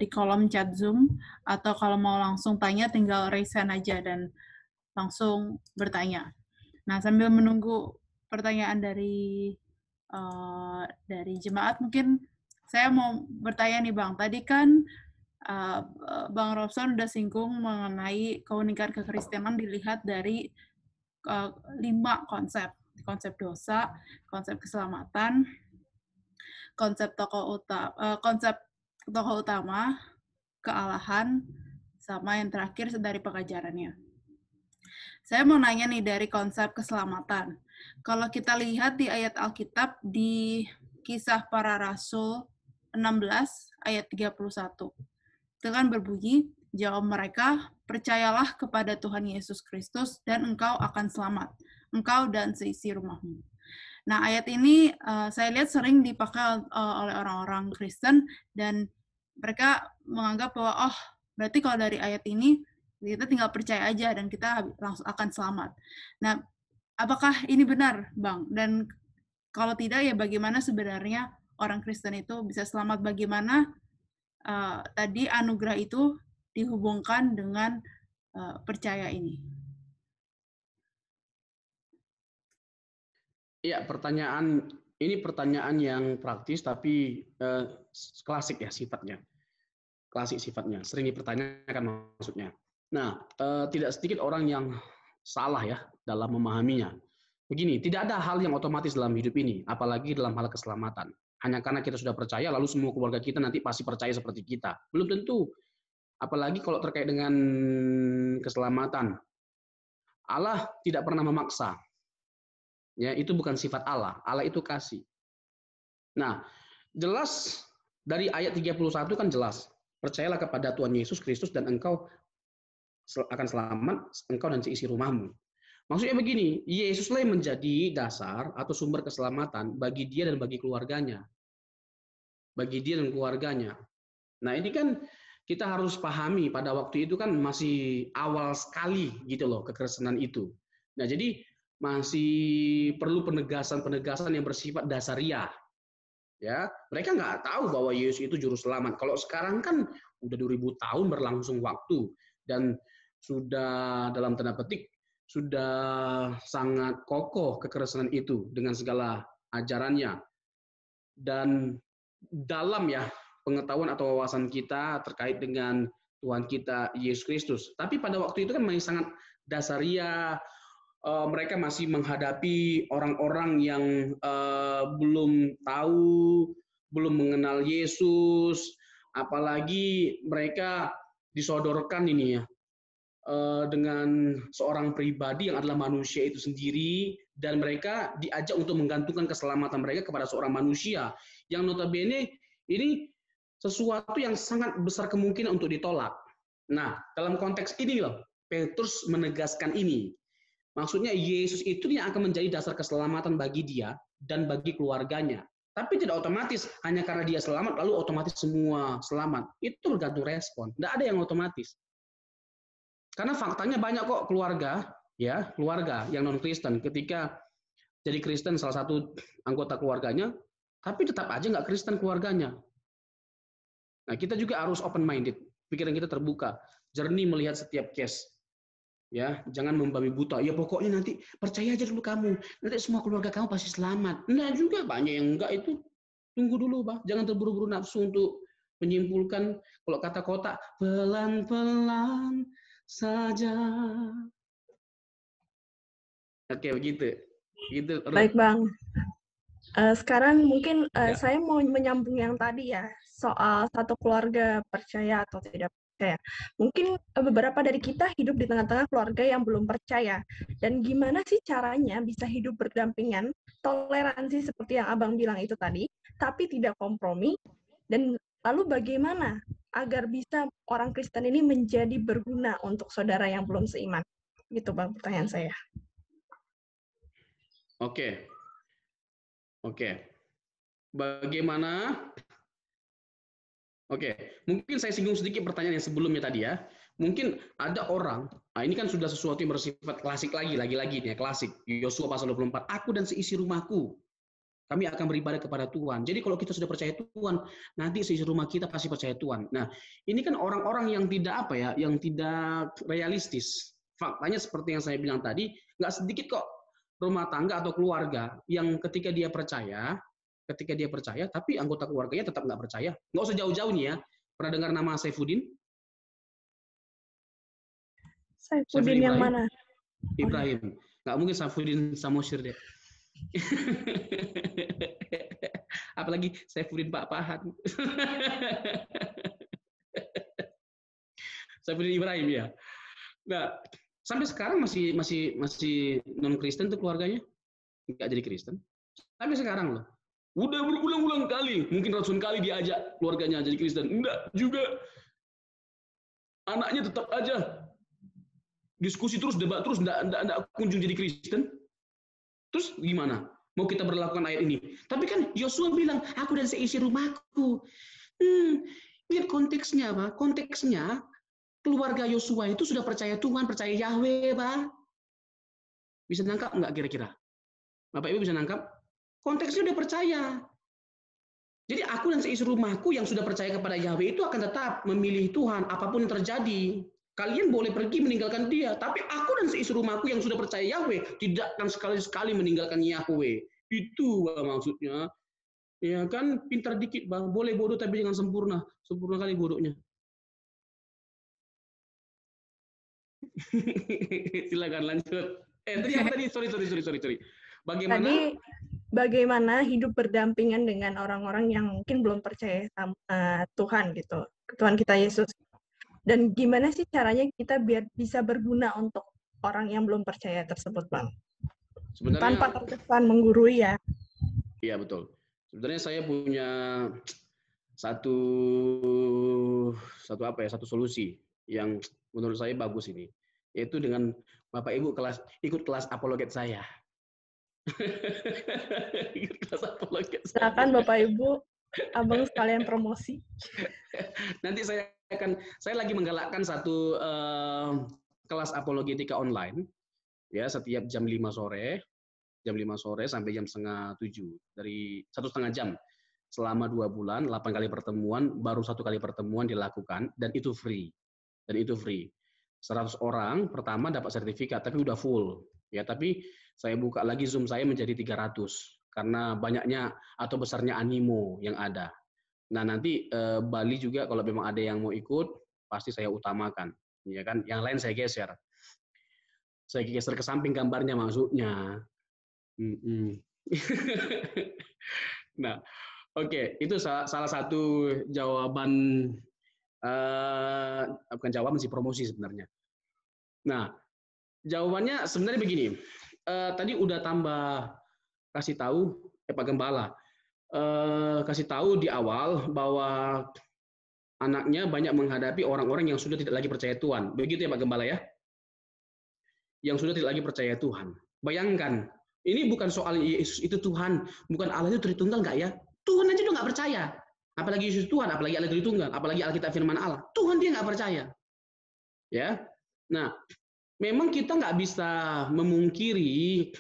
di kolom chat Zoom, atau kalau mau langsung tanya tinggal raise hand aja dan langsung bertanya. Nah, sambil menunggu pertanyaan dari jemaat, mungkin saya mau bertanya nih Bang. Tadi kan Bang Robson udah singgung mengenai keunikan kekristenan dilihat dari 5 konsep. Konsep dosa, konsep keselamatan, konsep tokoh utama, kealahan, sama yang terakhir dari pengajarannya. Saya mau nanya nih dari konsep keselamatan. Kalau kita lihat di ayat Alkitab di Kisah Para Rasul 16 ayat 31. Itu kan berbunyi, jawab mereka, percayalah kepada Tuhan Yesus Kristus dan engkau akan selamat, engkau dan seisi rumahmu. Nah, ayat ini saya lihat sering dipakai oleh orang-orang Kristen, dan mereka menganggap bahwa, oh, berarti kalau dari ayat ini, kita tinggal percaya aja dan kita langsung akan selamat. Nah, apakah ini benar, Bang? Dan kalau tidak, ya bagaimana sebenarnya orang Kristen itu bisa selamat? Bagaimana tadi anugerah itu dihubungkan dengan percaya ini? Iya, ini pertanyaan yang praktis tapi klasik ya sifatnya. Klasik sifatnya, sering dipertanyakan maksudnya. Nah, tidak sedikit orang yang salah ya dalam memahaminya. Begini, tidak ada hal yang otomatis dalam hidup ini, apalagi dalam hal keselamatan. Hanya karena kita sudah percaya, lalu semua keluarga kita nanti pasti percaya seperti kita. Belum tentu. Apalagi kalau terkait dengan keselamatan. Allah tidak pernah memaksa. Ya, itu bukan sifat Allah. Allah itu kasih. Nah, jelas dari ayat 31 kan jelas. Percayalah kepada Tuhan Yesus Kristus dan engkau akan selamat, engkau dan seisi rumahmu. Maksudnya begini, Yesuslah yang menjadi dasar atau sumber keselamatan bagi dia dan bagi keluarganya. Bagi dia dan keluarganya. Nah, ini kan kita harus pahami pada waktu itu kan masih awal sekali gitu loh kekristenan itu. Nah, jadi masih perlu penegasan-penegasan yang bersifat dasariah. Ya, mereka nggak tahu bahwa Yesus itu juru selamat. Kalau sekarang kan udah 2000 tahun berlangsung waktu dan sudah dalam tanda petik sudah sangat kokoh kekristenan itu dengan segala ajarannya. Dan dalam ya pengetahuan atau wawasan kita terkait dengan Tuhan kita Yesus Kristus. Tapi pada waktu itu kan masih sangat dasaria, mereka masih menghadapi orang-orang yang belum tahu, belum mengenal Yesus, apalagi mereka disodorkan ini ya dengan seorang pribadi yang adalah manusia itu sendiri, dan mereka diajak untuk menggantungkan keselamatan mereka kepada seorang manusia yang notabene ini sesuatu yang sangat besar kemungkinan untuk ditolak. Nah, dalam konteks ini loh, Petrus menegaskan ini. Maksudnya Yesus itu yang akan menjadi dasar keselamatan bagi dia dan bagi keluarganya. Tapi tidak otomatis hanya karena dia selamat lalu otomatis semua selamat. Itu bergantung respon. Tidak ada yang otomatis. Karena faktanya banyak kok keluarga yang non Kristen ketika jadi Kristen salah satu anggota keluarganya, tapi tetap aja nggak Kristen keluarganya. Nah, kita juga harus open minded, pikiran kita terbuka, jernih melihat setiap case. Ya, jangan membabi buta. Ya pokoknya nanti percaya aja dulu kamu, nanti semua keluarga kamu pasti selamat. Nah juga banyak yang enggak itu. Tunggu dulu, Pak. Jangan terburu-buru nafsu untuk menyimpulkan. Kalau kata kota, pelan-pelan saja. Oke, begitu. Gitu. Baik, Bang. Sekarang mungkin saya mau menyambung yang tadi ya, soal satu keluarga percaya atau tidak percaya. Mungkin beberapa dari kita hidup di tengah-tengah keluarga yang belum percaya. Dan gimana sih caranya bisa hidup berdampingan, toleransi seperti yang Abang bilang itu tadi, tapi tidak kompromi, dan lalu bagaimana agar bisa orang Kristen ini menjadi berguna untuk saudara yang belum seiman? Gitu Bang, pertanyaan saya. Oke. Bagaimana? Oke, mungkin saya singgung sedikit pertanyaan yang sebelumnya tadi ya. Mungkin ada orang, nah ini kan sudah sesuatu yang bersifat klasik lagi nih, klasik. Yosua pasal 24, aku dan seisi rumahku, kami akan beribadah kepada Tuhan. Jadi kalau kita sudah percaya Tuhan, nanti seisi rumah kita pasti percaya Tuhan. Nah, ini kan orang-orang yang tidak yang tidak realistis. Faktanya seperti yang saya bilang tadi, nggak sedikit kok rumah tangga atau keluarga yang ketika dia percaya, tapi anggota keluarganya tetap nggak percaya. Nggak usah jauh-jauh nih ya. Pernah dengar nama Saifuddin? Saifuddin yang mana? Ibrahim. Nggak mungkin Saifuddin Samosir deh. Apalagi Saifuddin Pak Pahan. Saifuddin Ibrahim ya. Nah, sampai sekarang masih non Kristen tuh keluarganya, nggak jadi Kristen. Tapi sekarang loh, udah berulang-ulang kali, mungkin ratusan kali diajak keluarganya jadi Kristen, enggak juga. Anaknya tetap aja diskusi terus, debat terus, enggak kunjung jadi Kristen. Terus gimana? Mau kita berlakukan ayat ini? Tapi kan Yosua bilang, aku dan seisi rumahku. Lihat konteksnya, Pak. Konteksnya keluarga Yosua itu sudah percaya Tuhan, percaya Yahweh, Pak. Bisa nangkap nggak kira-kira? Bapak Ibu bisa nangkap? Konteksnya udah percaya. Jadi aku dan seisi rumahku yang sudah percaya kepada Yahweh itu akan tetap memilih Tuhan apapun yang terjadi. Kalian boleh pergi meninggalkan dia, tapi aku dan seisi rumahku yang sudah percaya Yahweh tidak akan sekali-sekali meninggalkan Yahweh. Itu maksudnya. Ya kan, pintar dikit, Bang. Boleh bodoh tapi jangan sempurna. Sempurna kali bodohnya. Silakan lanjut. Tadi sorry. Bagaimana hidup berdampingan dengan orang-orang yang mungkin belum percaya sama Tuhan gitu, Tuhan kita Yesus. Dan gimana sih caranya kita biar bisa berguna untuk orang yang belum percaya tersebut, Bang? Sebenarnya tanpa terkesan menggurui ya. Iya, betul. Sebenarnya saya punya satu solusi yang menurut saya bagus ini, yaitu dengan Bapak Ibu ikut kelas apologet saya. Ikut kelas apologet saya. Silakan Bapak Ibu, Abang sekalian promosi. Nanti saya lagi menggalakkan satu kelas apologetika online, ya, setiap jam 5 sore sampai jam setengah 7, dari 1,5 jam selama 2 bulan, 8 kali pertemuan, baru 1 kali pertemuan dilakukan, dan itu free. 100 orang pertama dapat sertifikat, tapi udah full, ya. Tapi saya buka lagi Zoom saya menjadi 300 karena banyaknya atau besarnya animo yang ada. Nah, nanti Bali juga kalau memang ada yang mau ikut, pasti saya utamakan, ya kan? Yang lain saya geser. Saya geser ke samping gambarnya maksudnya. Nah, oke, itu salah satu jawaban, bukan jawaban sih, promosi sebenarnya. Nah, jawabannya sebenarnya begini. Tadi udah tambah kasih tahu, Pak Gembala, kasih tahu di awal bahwa anaknya banyak menghadapi orang-orang yang sudah tidak lagi percaya Tuhan. Begitu ya Pak Gembala ya? Yang sudah tidak lagi percaya Tuhan. Bayangkan, ini bukan soal Yesus itu Tuhan, bukan Allah itu Tritunggal nggak ya? Tuhan aja udah nggak percaya. Apalagi Yesus Tuhan, apalagi Allah Tritunggal, apalagi Alkitab firman Allah. Tuhan dia nggak percaya. Ya. Nah, memang kita nggak bisa memungkiri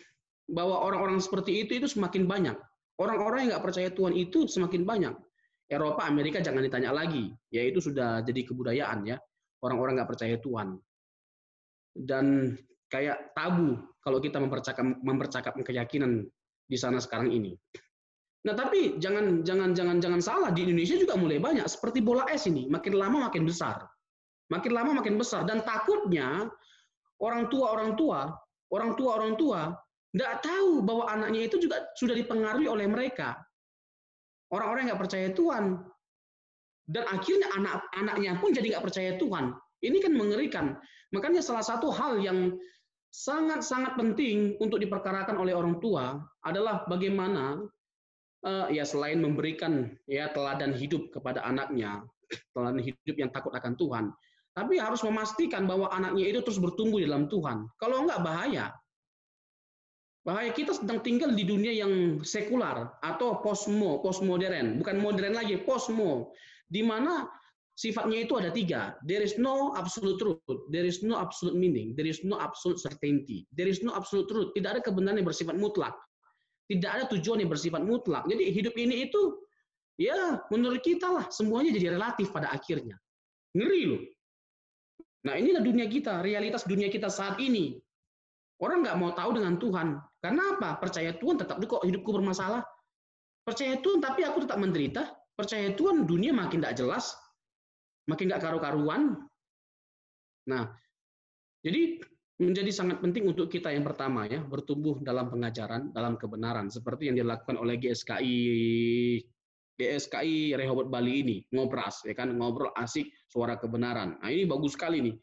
bahwa orang-orang seperti itu semakin banyak. Orang-orang yang nggak percaya Tuhan itu semakin banyak. Eropa, Amerika jangan ditanya lagi, yaitu sudah jadi kebudayaan ya. Orang-orang nggak percaya Tuhan. Dan kayak tabu kalau kita mempercakapkan keyakinan di sana sekarang ini. Nah, tapi jangan salah, di Indonesia juga mulai banyak seperti bola es ini, makin lama makin besar. Makin lama makin besar, dan takutnya orang tua nggak tahu bahwa anaknya itu juga sudah dipengaruhi oleh mereka. Orang-orang yang nggak percaya Tuhan. Dan akhirnya anak-anaknya pun jadi nggak percaya Tuhan. Ini kan mengerikan. Makanya salah satu hal yang sangat-sangat penting untuk diperkarakan oleh orang tua adalah bagaimana ya selain memberikan ya teladan hidup kepada anaknya, teladan hidup yang takut akan Tuhan, tapi harus memastikan bahwa anaknya itu terus bertumbuh di dalam Tuhan. Kalau enggak bahaya. Bahaya, kita sedang tinggal di dunia yang sekular atau postmodern, bukan modern lagi, postmo, di mana sifatnya itu ada 3. There is no absolute truth, there is no absolute meaning, there is no absolute certainty, there is no absolute truth. Tidak ada kebenaran yang bersifat mutlak, tidak ada tujuan yang bersifat mutlak. Jadi hidup ini itu, ya menurut kita lah, semuanya jadi relatif pada akhirnya. Ngeri loh. Nah, inilah dunia kita, realitas dunia kita saat ini. Orang nggak mau tahu dengan Tuhan. Karena apa? Percaya Tuhan tetap kok hidupku bermasalah. Percaya Tuhan tapi aku tetap menderita. Percaya Tuhan dunia makin nggak jelas, makin nggak karu-karuan. Nah, jadi menjadi sangat penting untuk kita yang pertama ya, bertumbuh dalam pengajaran, dalam kebenaran, seperti yang dilakukan oleh GSKI Rehoboth Bali ini, ngobras, ya kan, ngobrol asik, suara kebenaran. Nah, ini bagus sekali nih.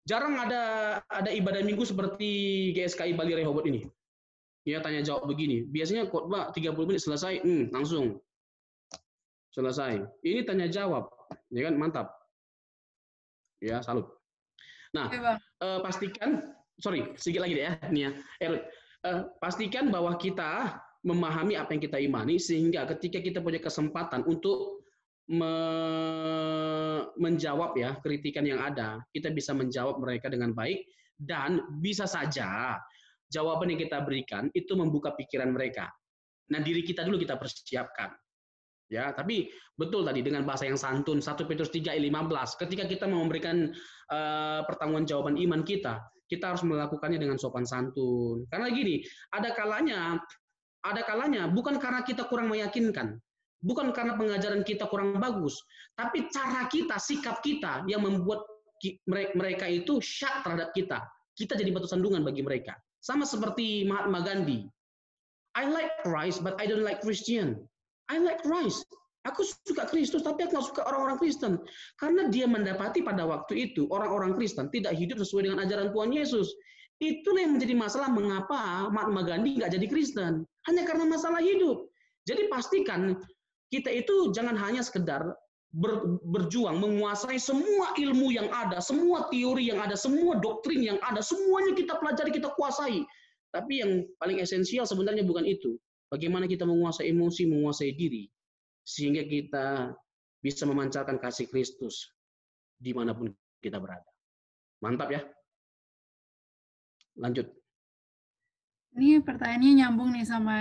Jarang ada ibadah minggu seperti GSKI Bali Rehoboth ini. Ya, tanya jawab begini. Biasanya khotbah 30 menit selesai, langsung selesai. Ini tanya jawab, ya kan, mantap. Ya, salut. Nah, pastikan, sedikit lagi deh ya, nih ya, pastikan bahwa kita memahami apa yang kita imani, sehingga ketika kita punya kesempatan untuk menjawab ya kritikan yang ada, kita bisa menjawab mereka dengan baik, dan bisa saja jawaban yang kita berikan itu membuka pikiran mereka. Nah, diri kita dulu kita persiapkan. Ya, tapi betul tadi dengan bahasa yang santun, 1 Petrus 3:15, ketika kita mau memberikan pertanggungjawaban iman kita harus melakukannya dengan sopan santun. Karena gini, ada kalanya bukan karena kita kurang meyakinkan, bukan karena pengajaran kita kurang bagus, tapi cara kita, sikap kita yang membuat mereka itu syak terhadap kita. Kita jadi batu sandungan bagi mereka. Sama seperti Mahatma Gandhi. I like Christ, but I don't like Christian. I like Christ. Aku suka Kristus, tapi aku nggak suka orang-orang Kristen. Karena dia mendapati pada waktu itu orang-orang Kristen tidak hidup sesuai dengan ajaran Tuhan Yesus. Itulah yang menjadi masalah mengapa Mahatma Gandhi nggak jadi Kristen. Hanya karena masalah hidup. Jadi pastikan kita itu jangan hanya sekedar berjuang menguasai semua ilmu yang ada, semua teori yang ada, semua doktrin yang ada, semuanya kita pelajari, kita kuasai. Tapi yang paling esensial sebenarnya bukan itu. Bagaimana kita menguasai emosi, menguasai diri, sehingga kita bisa memancarkan kasih Kristus dimanapun kita berada. Mantap ya. Lanjut. Ini pertanyaannya nyambung nih sama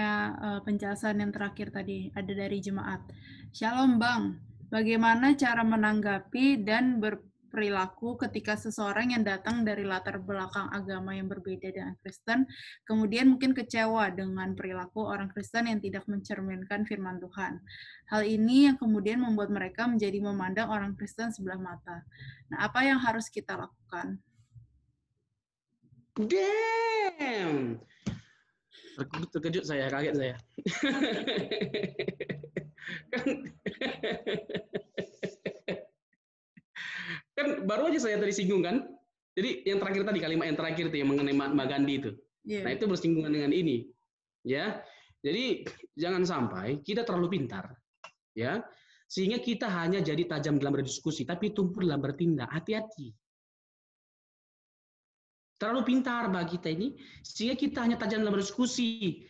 penjelasan yang terakhir tadi, ada dari jemaat. Shalom Bang, bagaimana cara menanggapi dan berperilaku ketika seseorang yang datang dari latar belakang agama yang berbeda dengan Kristen, kemudian mungkin kecewa dengan perilaku orang Kristen yang tidak mencerminkan firman Tuhan. Hal ini yang kemudian membuat mereka menjadi memandang orang Kristen sebelah mata. Nah, apa yang harus kita lakukan? Damn. Terkejut saya, kaget saya. kan baru aja saya tadi singgung kan. Jadi yang terakhir tadi, kalimat yang terakhir itu yang mengenai Mahatma Gandhi itu. Yeah. Nah, itu bersinggungan dengan ini. Ya. Jadi jangan sampai kita terlalu pintar. Ya. Sehingga kita hanya jadi tajam dalam berdiskusi tapi tumpul dalam bertindak. Hati-hati. Terlalu pintar bagi kita ini, sehingga kita hanya tajam dalam berdiskusi.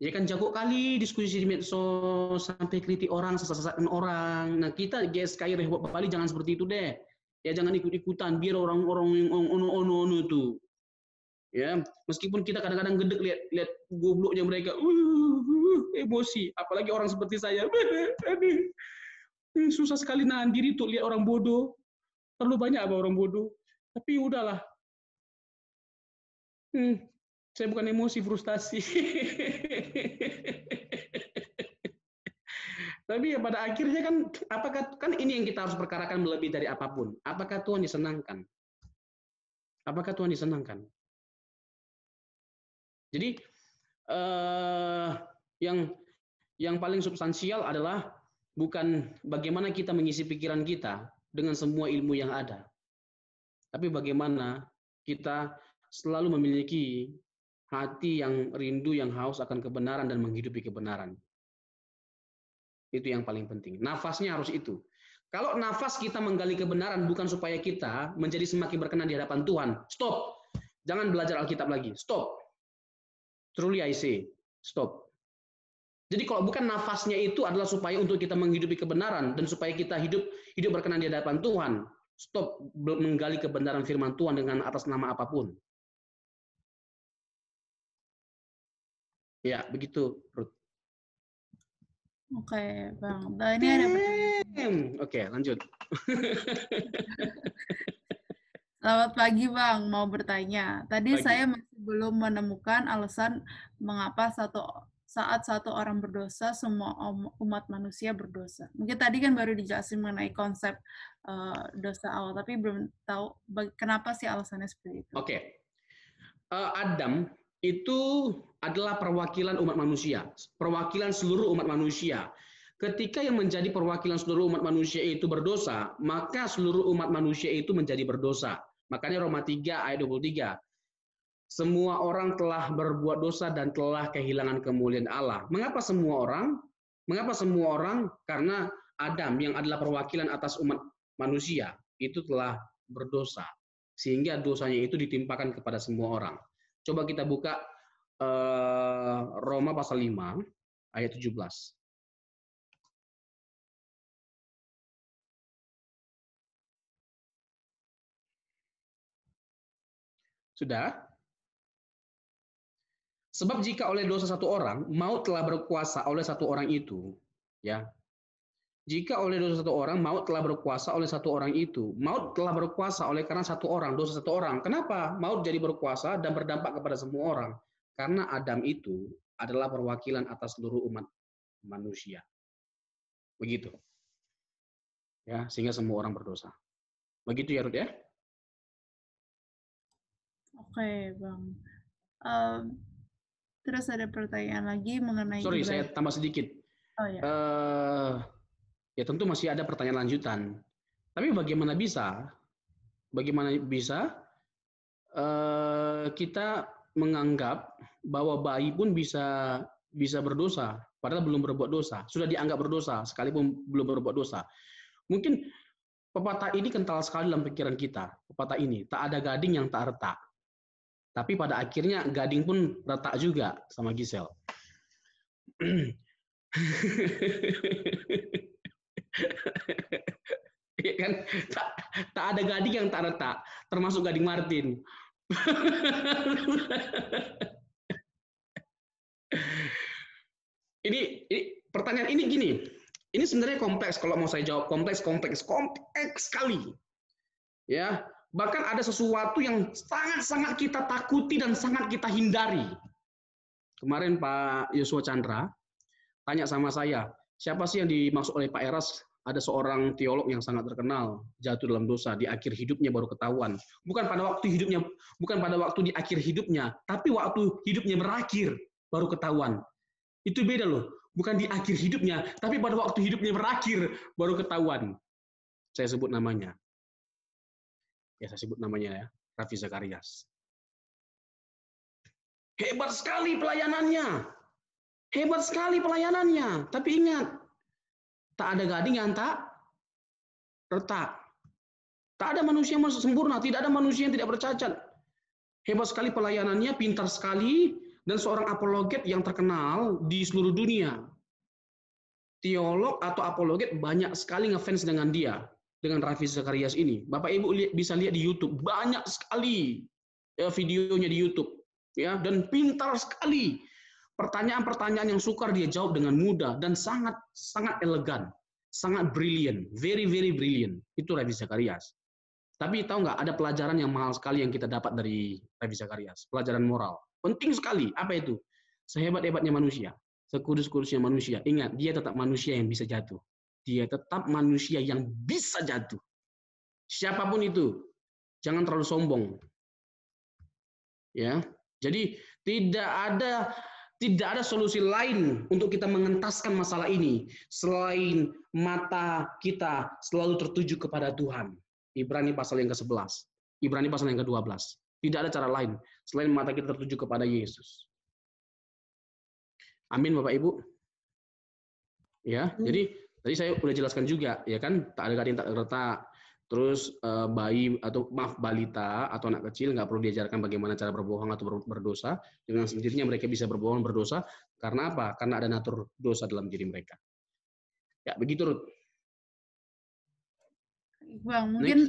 Ya kan, jago kali diskusi di medsos, sampai kritik orang, sesat-sesatkan orang. Nah kita GSKI Rehbob Bali jangan seperti itu deh. Ya jangan ikut-ikutan, biar orang-orang yang ono-ono itu. Ya, meskipun kita kadang-kadang gedek lihat gobloknya mereka, emosi. Apalagi orang seperti saya, susah sekali nahan diri tuh lihat orang bodoh. Terlalu banyak apa orang bodoh. Tapi udahlah. Saya bukan emosi, frustasi. Tapi ya pada akhirnya kan, apakah kan ini yang kita harus perkarakan lebih dari apapun. Apakah Tuhan disenangkan? Apakah Tuhan disenangkan? Jadi yang paling substansial adalah bukan bagaimana kita mengisi pikiran kita dengan semua ilmu yang ada, tapi bagaimana kita selalu memiliki hati yang rindu, yang haus akan kebenaran dan menghidupi kebenaran. Itu yang paling penting. Nafasnya harus itu. Kalau nafas kita menggali kebenaran bukan supaya kita menjadi semakin berkenan di hadapan Tuhan, stop. Jangan belajar Alkitab lagi, stop. Truly I say, stop. Jadi kalau bukan nafasnya itu adalah supaya untuk kita menghidupi kebenaran dan supaya kita hidup berkenan di hadapan Tuhan, stop menggali kebenaran firman Tuhan dengan atas nama apapun. Ya, begitu, Ruth. Oke, Bang. Nah, ini ada pertanyaan. Oke, lanjut. Selamat pagi, Bang. Mau bertanya. Tadi saya masih belum menemukan alasan mengapa saat satu orang berdosa, semua umat manusia berdosa. Mungkin tadi kan baru dijelasin mengenai konsep dosa awal, tapi belum tahu kenapa sih alasannya seperti itu. Oke. Adam itu adalah perwakilan umat manusia, perwakilan seluruh umat manusia. Ketika yang menjadi perwakilan seluruh umat manusia itu berdosa, maka seluruh umat manusia itu menjadi berdosa. Makanya Roma 3 ayat 23. Semua orang telah berbuat dosa dan telah kehilangan kemuliaan Allah. Mengapa semua orang? Mengapa semua orang? Karena Adam yang adalah perwakilan atas umat manusia itu telah berdosa. Sehingga dosanya itu ditimpakan kepada semua orang. Coba kita buka Roma pasal 5 ayat 17. Sudah? Sebab jika oleh dosa satu orang, maut telah berkuasa oleh satu orang itu, ya. Jika oleh dosa satu orang, maut telah berkuasa oleh satu orang itu. Maut telah berkuasa oleh karena satu orang, dosa satu orang. Kenapa? Maut jadi berkuasa dan berdampak kepada semua orang. Karena Adam itu adalah perwakilan atas seluruh umat manusia. Begitu. Ya, sehingga semua orang berdosa. Begitu ya, Ruth ya? Oke, Bang. Terus ada pertanyaan lagi mengenai Sorry, saya tambah sedikit. Oh, ya. Ya tentu masih ada pertanyaan lanjutan. Tapi bagaimana bisa kita menganggap bahwa bayi pun bisa berdosa? padahal belum berbuat dosa, sudah dianggap berdosa sekalipun belum berbuat dosa. Mungkin pepatah ini kental sekali dalam pikiran kita. Pepatah ini, tak ada gading yang tak retak. Tapi pada akhirnya gading pun retak juga sama Gisel. Ya kan? Tak ada gading yang tak retak, termasuk gading Martin. ini pertanyaan ini gini. Ini sebenarnya kompleks, kalau mau saya jawab kompleks sekali. Ya, bahkan ada sesuatu yang sangat-sangat kita takuti dan sangat kita hindari. Kemarin Pak Yosua Chandra tanya sama saya, siapa sih yang dimaksud oleh Pak Eras? Ada seorang teolog yang sangat terkenal jatuh dalam dosa, di akhir hidupnya baru ketahuan. Bukan pada waktu di akhir hidupnya, tapi waktu hidupnya berakhir baru ketahuan. Itu beda loh. Bukan di akhir hidupnya, tapi pada waktu hidupnya berakhir baru ketahuan. Saya sebut namanya. Ya, saya sebut namanya ya, Raffi Zakarias. Hebat sekali pelayanannya. Hebat sekali pelayanannya. Tapi ingat, tak ada gading yang tak retak. Tak ada manusia yang sempurna, tidak ada manusia yang tidak bercacat. Hebat sekali pelayanannya, pintar sekali, dan seorang apologet yang terkenal di seluruh dunia. Teolog atau apologet banyak sekali ngefans dengan dia, dengan Raffi Zakarias ini. Bapak Ibu bisa lihat di YouTube, banyak sekali ya, videonya di YouTube, ya, dan pintar sekali. Pertanyaan-pertanyaan yang sukar dia jawab dengan mudah dan sangat elegan, sangat brilliant, very brilliant. Itu Raffi Zakarias. Tapi tahu nggak, ada pelajaran yang mahal sekali yang kita dapat dari Raffi Zakarias, pelajaran moral. Penting sekali. Apa itu? Sehebat-hebatnya manusia, sekudus-kudusnya manusia. Ingat, dia tetap manusia yang bisa jatuh. Dia tetap manusia yang bisa jatuh. Siapapun itu, jangan terlalu sombong. Ya, jadi tidak ada solusi lain untuk kita mengentaskan masalah ini selain mata kita selalu tertuju kepada Tuhan. Ibrani pasal yang ke-11, Ibrani pasal yang ke-12. Tidak ada cara lain selain mata kita tertuju kepada Yesus. Amin, Bapak Ibu. Ya, jadi tadi saya sudah jelaskan juga, ya kan, tak ada gading tak retak. Terus balita atau anak kecil nggak perlu diajarkan bagaimana cara berbohong atau berdosa. Dengan sendirinya mereka bisa berbohong, berdosa. Karena apa? Karena ada natur dosa dalam diri mereka. Ya, begitu, Ruth. Bang, mungkin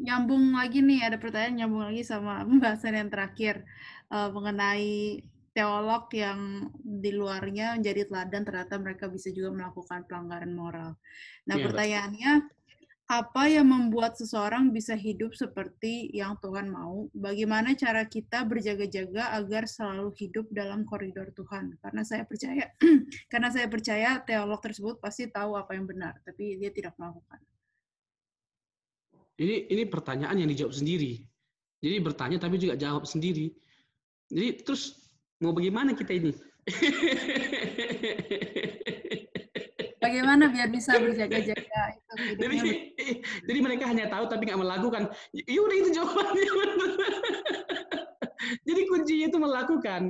nyambung lagi nih, ada pertanyaan nyambung lagi sama pembahasan yang terakhir mengenai teolog yang di luarnya menjadi teladan, ternyata mereka bisa juga melakukan pelanggaran moral. Nah, ya, pertanyaannya, apa yang membuat seseorang bisa hidup seperti yang Tuhan mau? Bagaimana cara kita berjaga-jaga agar selalu hidup dalam koridor Tuhan? Karena saya percaya teolog tersebut pasti tahu apa yang benar, tapi dia tidak melakukan. Ini pertanyaan yang dijawab sendiri. Jadi bertanya tapi juga jawab sendiri. Jadi terus mau bagaimana kita ini? Bagaimana biar bisa berjaga-jaga itu? Jadi mereka hanya tahu tapi nggak melakukan. Yaudah, itu jawabannya. Jadi kuncinya itu melakukan.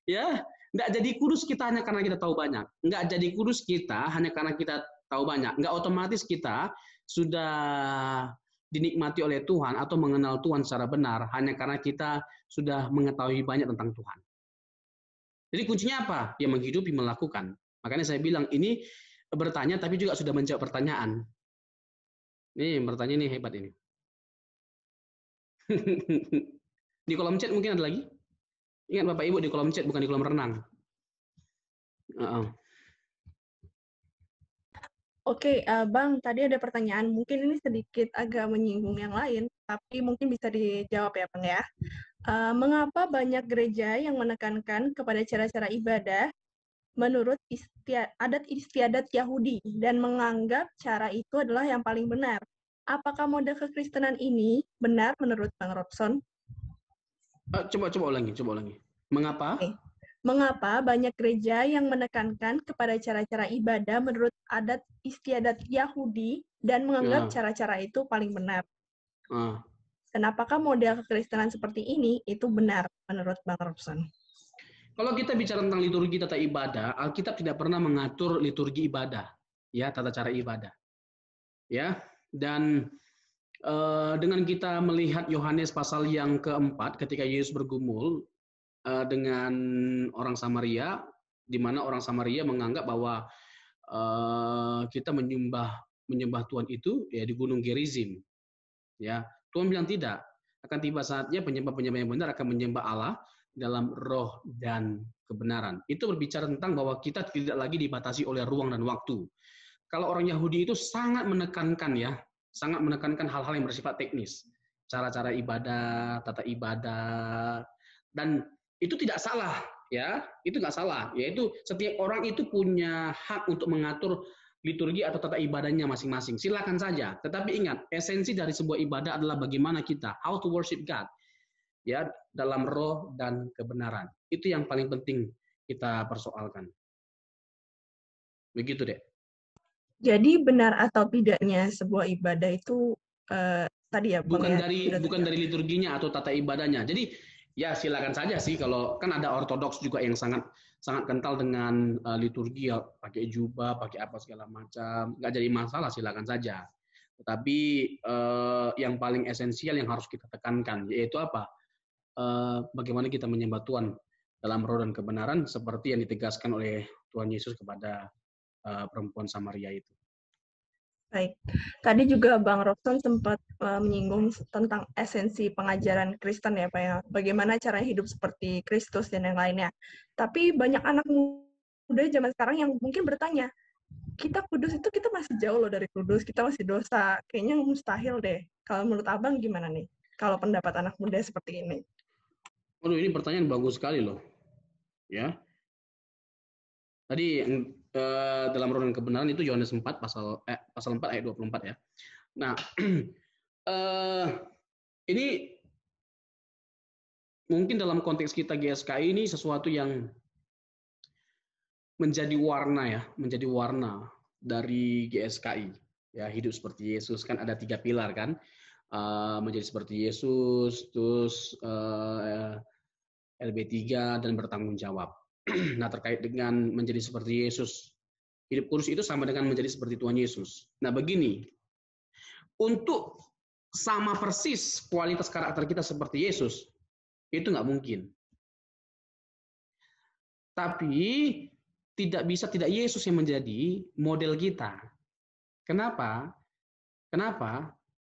Ya, nggak jadi kudus kita hanya karena kita tahu banyak. Nggak jadi kudus kita hanya karena kita tahu banyak. Nggak otomatis kita sudah dinikmati oleh Tuhan atau mengenal Tuhan secara benar hanya karena kita sudah mengetahui banyak tentang Tuhan. Jadi kuncinya apa? Ya menghidupi, melakukan. Makanya saya bilang ini bertanya tapi juga sudah menjawab pertanyaan. Nih, bertanya ini hebat ini. Di kolom chat mungkin ada lagi? Ingat Bapak Ibu, di kolom chat bukan di kolam renang. Oke, Bang, tadi ada pertanyaan. Mungkin ini sedikit agak menyinggung yang lain, tapi mungkin bisa dijawab ya, Bang ya. Mengapa banyak gereja yang menekankan kepada cara-cara ibadah menurut adat istiadat Yahudi dan menganggap cara itu adalah yang paling benar? Apakah model kekristenan ini benar menurut Bang Robson? Coba ulangi. Mengapa? Okay. Mengapa banyak gereja yang menekankan kepada cara-cara ibadah menurut adat istiadat Yahudi dan menganggap cara-cara itu paling benar? Dan apakah model kekristenan seperti ini itu benar menurut Bang Robson? Kalau kita bicara tentang liturgi tata ibadah, Alkitab tidak pernah mengatur liturgi ibadah, ya, tata cara ibadah, ya. Dan dengan kita melihat Yohanes pasal yang keempat, ketika Yesus bergumul dengan orang Samaria, di mana orang Samaria menganggap bahwa kita menyembah Tuhan itu ya di Gunung Gerizim, ya. Tuhan bilang tidak, akan tiba saatnya penyembah-penyembah yang benar akan menyembah Allah dalam roh dan kebenaran. Itu berbicara tentang bahwa kita tidak lagi dibatasi oleh ruang dan waktu. Kalau orang Yahudi itu sangat menekankan hal-hal yang bersifat teknis, cara-cara ibadah, tata ibadah, dan itu tidak salah, ya, itu nggak salah. Yaitu setiap orang itu punya hak untuk mengatur liturgi atau tata ibadahnya masing-masing. Silakan saja. Tetapi ingat, esensi dari sebuah ibadah adalah bagaimana kita, how to worship God, ya, dalam roh dan kebenaran. Itu yang paling penting kita persoalkan. Begitu deh. Jadi benar atau tidaknya sebuah ibadah itu tadi ya Bang, bukan dari liturginya atau tata ibadahnya. Jadi ya silakan saja sih, kalau kan ada ortodoks juga yang sangat kental dengan liturgi, ya, pakai jubah, pakai apa segala macam, nggak jadi masalah, silakan saja. Tetapi yang paling esensial yang harus kita tekankan yaitu apa? Bagaimana kita menyembah Tuhan dalam roh dan kebenaran seperti yang ditegaskan oleh Tuhan Yesus kepada perempuan Samaria itu. Baik, tadi juga Bang Robson sempat menyinggung tentang esensi pengajaran Kristen ya Pak ya, bagaimana cara hidup seperti Kristus dan yang lainnya. Tapi banyak anak muda zaman sekarang yang mungkin bertanya, kita kudus itu kita masih jauh loh dari kudus, kita masih dosa, kayaknya mustahil deh. Kalau menurut Abang gimana nih, kalau pendapat anak muda seperti ini? Waduh, ini pertanyaan bagus sekali loh, ya. Tadi dalam roh dan kebenaran itu Yohanes 4 pasal 4 ayat 24 ya. Nah, ini mungkin dalam konteks kita GSKI ini sesuatu yang menjadi warna dari GSKI. Ya, hidup seperti Yesus, kan ada 3 pilar kan. Menjadi seperti Yesus, terus LB3 dan bertanggung jawab. Nah, terkait dengan menjadi seperti Yesus, hidup kudus itu sama dengan menjadi seperti Tuhan Yesus. Nah, begini, untuk sama persis kualitas karakter kita seperti Yesus, itu nggak mungkin. Tapi tidak bisa tidak Yesus yang menjadi model kita. Kenapa?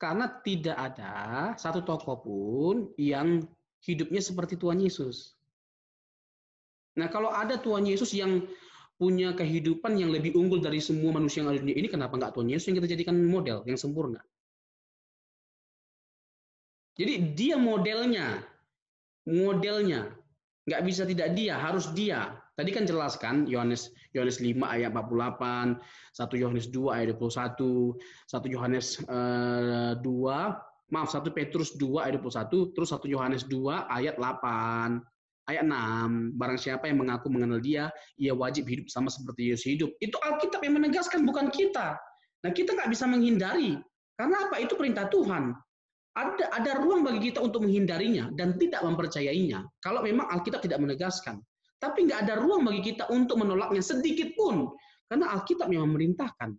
Karena tidak ada satu tokoh pun yang hidupnya seperti Tuhan Yesus. Nah, kalau ada Tuhan Yesus yang punya kehidupan yang lebih unggul dari semua manusia yang ada di dunia ini, kenapa nggak Tuhan Yesus yang kita jadikan model yang sempurna? Jadi dia modelnya, nggak bisa tidak dia, harus dia. Tadi kan jelas kan, Yohanes 5 ayat 48, 1 Yohanes 2 ayat 21, 1 Yohanes 1 Petrus 2 ayat 21, terus 1 Yohanes 2 ayat 8. Ayat 6, barang siapa yang mengaku mengenal dia, ia wajib hidup sama seperti Yesus hidup. Itu Alkitab yang menegaskan, bukan kita. Nah, kita nggak bisa menghindari. Karena apa? Itu perintah Tuhan. Ada ruang bagi kita untuk menghindarinya dan tidak mempercayainya. Kalau memang Alkitab tidak menegaskan. Tapi nggak ada ruang bagi kita untuk menolaknya sedikit pun. Karena Alkitab memang memerintahkan.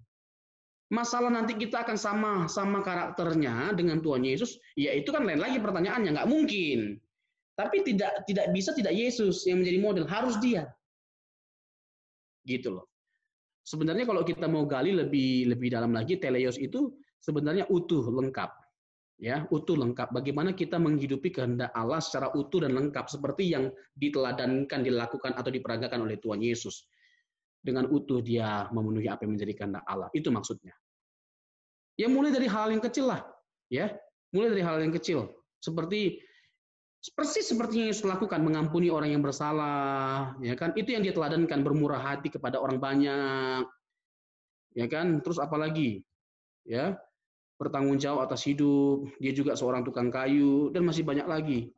Masalah nanti kita akan sama karakternya dengan Tuhan Yesus, ya itu kan lain lagi pertanyaannya. Nggak mungkin. Tapi tidak bisa tidak Yesus yang menjadi model, harus dia. Gitu loh. Sebenarnya kalau kita mau gali lebih dalam lagi, teleos itu sebenarnya utuh, lengkap. Ya, utuh lengkap. Bagaimana kita menghidupi kehendak Allah secara utuh dan lengkap seperti yang diteladankan, dilakukan atau diperagakan oleh Tuhan Yesus. Dengan utuh dia memenuhi apa yang menjadi kehendak Allah. Itu maksudnya. Ya mulai dari hal yang kecil lah, ya. Mulai dari hal yang kecil. Persis seperti yang Yesus lakukan, mengampuni orang yang bersalah, ya kan? Itu yang dia teladankan, bermurah hati kepada orang banyak, ya kan? Terus apalagi, ya, bertanggung jawab atas hidup. Dia juga seorang tukang kayu dan masih banyak lagi,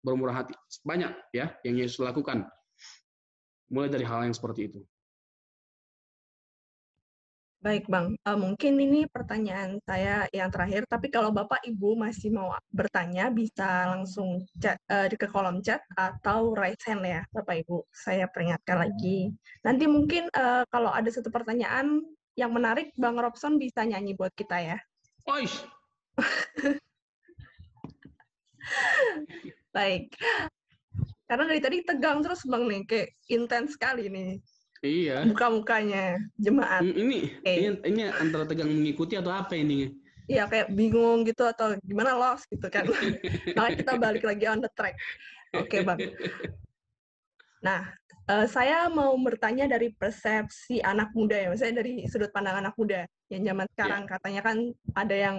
bermurah hati, banyak ya yang Yesus lakukan. Mulai dari hal yang seperti itu. Baik, Bang. Mungkin ini pertanyaan saya yang terakhir, tapi kalau Bapak Ibu masih mau bertanya, bisa langsung chat, ke kolom chat atau raise hand ya, Bapak Ibu. Saya peringatkan lagi. Nanti mungkin kalau ada satu pertanyaan yang menarik, Bang Robson bisa nyanyi buat kita ya. Oish. Baik. Karena dari tadi tegang terus Bang nih, kayak intens sekali nih. Iya. Muka-mukanya jemaat. Ini antara tegang mengikuti atau apa ini? Iya, kayak bingung gitu atau gimana lost gitu kan. Makanya kita balik lagi on the track. Oke, Bang. Nah, saya mau bertanya dari persepsi anak muda ya, maksudnya dari sudut pandang anak muda. Yang zaman sekarang katanya kan ada yang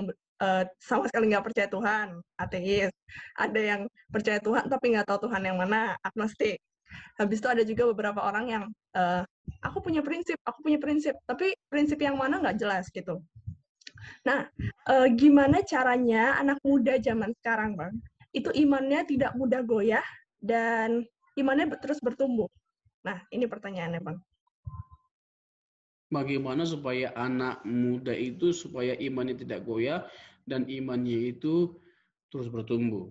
sama sekali nggak percaya Tuhan, ateis. Ada yang percaya Tuhan tapi nggak tahu Tuhan yang mana, agnostik. Habis itu ada juga beberapa orang yang aku punya prinsip, tapi prinsip yang mana nggak jelas gitu. Nah, gimana caranya anak muda zaman sekarang, Bang, itu imannya tidak mudah goyah dan imannya terus bertumbuh? Nah, ini pertanyaannya, Bang. Bagaimana supaya anak muda itu supaya imannya tidak goyah dan imannya itu terus bertumbuh?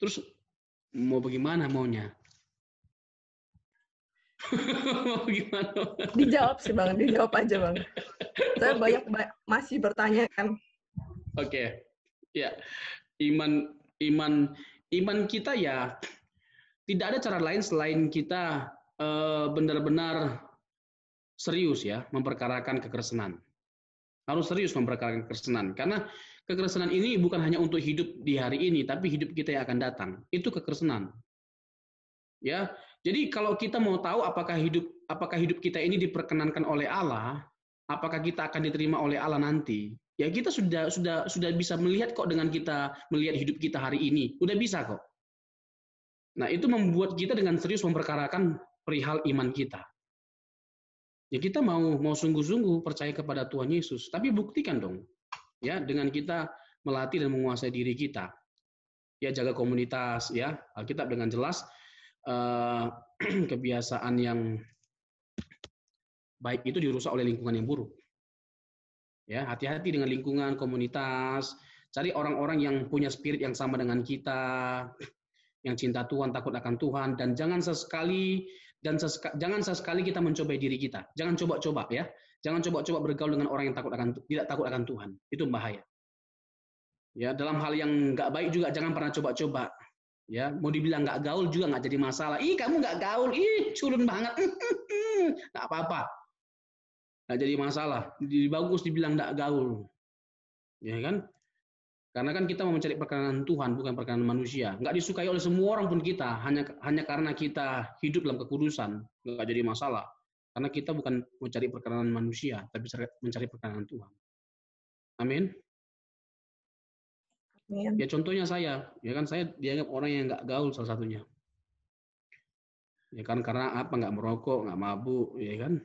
Terus mau bagaimana maunya? Mau gimana? Dijawab sih, Bang. Dijawab aja, Bang. Saya banyak masih bertanya kan. Oke. Ya. Iman kita ya tidak ada cara lain selain kita benar-benar serius ya memperkarakan kekristenan. Harus serius memperkarakan kekristenan karena kekristenan ini bukan hanya untuk hidup di hari ini tapi hidup kita yang akan datang. Itu kekristenan. Ya. Jadi kalau kita mau tahu apakah hidup kita ini diperkenankan oleh Allah, apakah kita akan diterima oleh Allah nanti? Ya kita sudah bisa melihat kok dengan kita melihat hidup kita hari ini. Udah bisa kok. Nah, itu membuat kita dengan serius memperkarakan perihal iman kita. Ya kita mau sungguh-sungguh percaya kepada Tuhan Yesus, tapi buktikan dong ya dengan kita melatih dan menguasai diri kita. Ya jaga komunitas ya. Alkitab dengan jelas kebiasaan yang baik itu dirusak oleh lingkungan yang buruk. Ya, hati-hati dengan lingkungan komunitas, cari orang-orang yang punya spirit yang sama dengan kita, yang cinta Tuhan, takut akan Tuhan, dan jangan sesekali kita mencobai diri kita. Jangan coba-coba ya. Jangan coba-coba bergaul dengan orang yang tidak takut akan Tuhan. Itu bahaya. Ya, dalam hal yang nggak baik juga jangan pernah coba-coba. Ya, mau dibilang nggak gaul juga nggak jadi masalah. Ih, kamu nggak gaul, ih, culun banget. Nggak apa-apa. Nggak jadi masalah. Bagus dibilang nggak gaul. Ya kan? Karena kan kita mau mencari perkenan Tuhan, bukan perkenan manusia. Nggak disukai oleh semua orang pun kita, hanya karena kita hidup dalam kekudusan, nggak jadi masalah. Karena kita bukan mencari perkenan manusia, tapi mencari perkenan Tuhan. Amin. Ya contohnya saya, ya kan saya dianggap orang yang nggak gaul salah satunya. Ya kan karena apa? Nggak merokok, nggak mabuk, ya kan?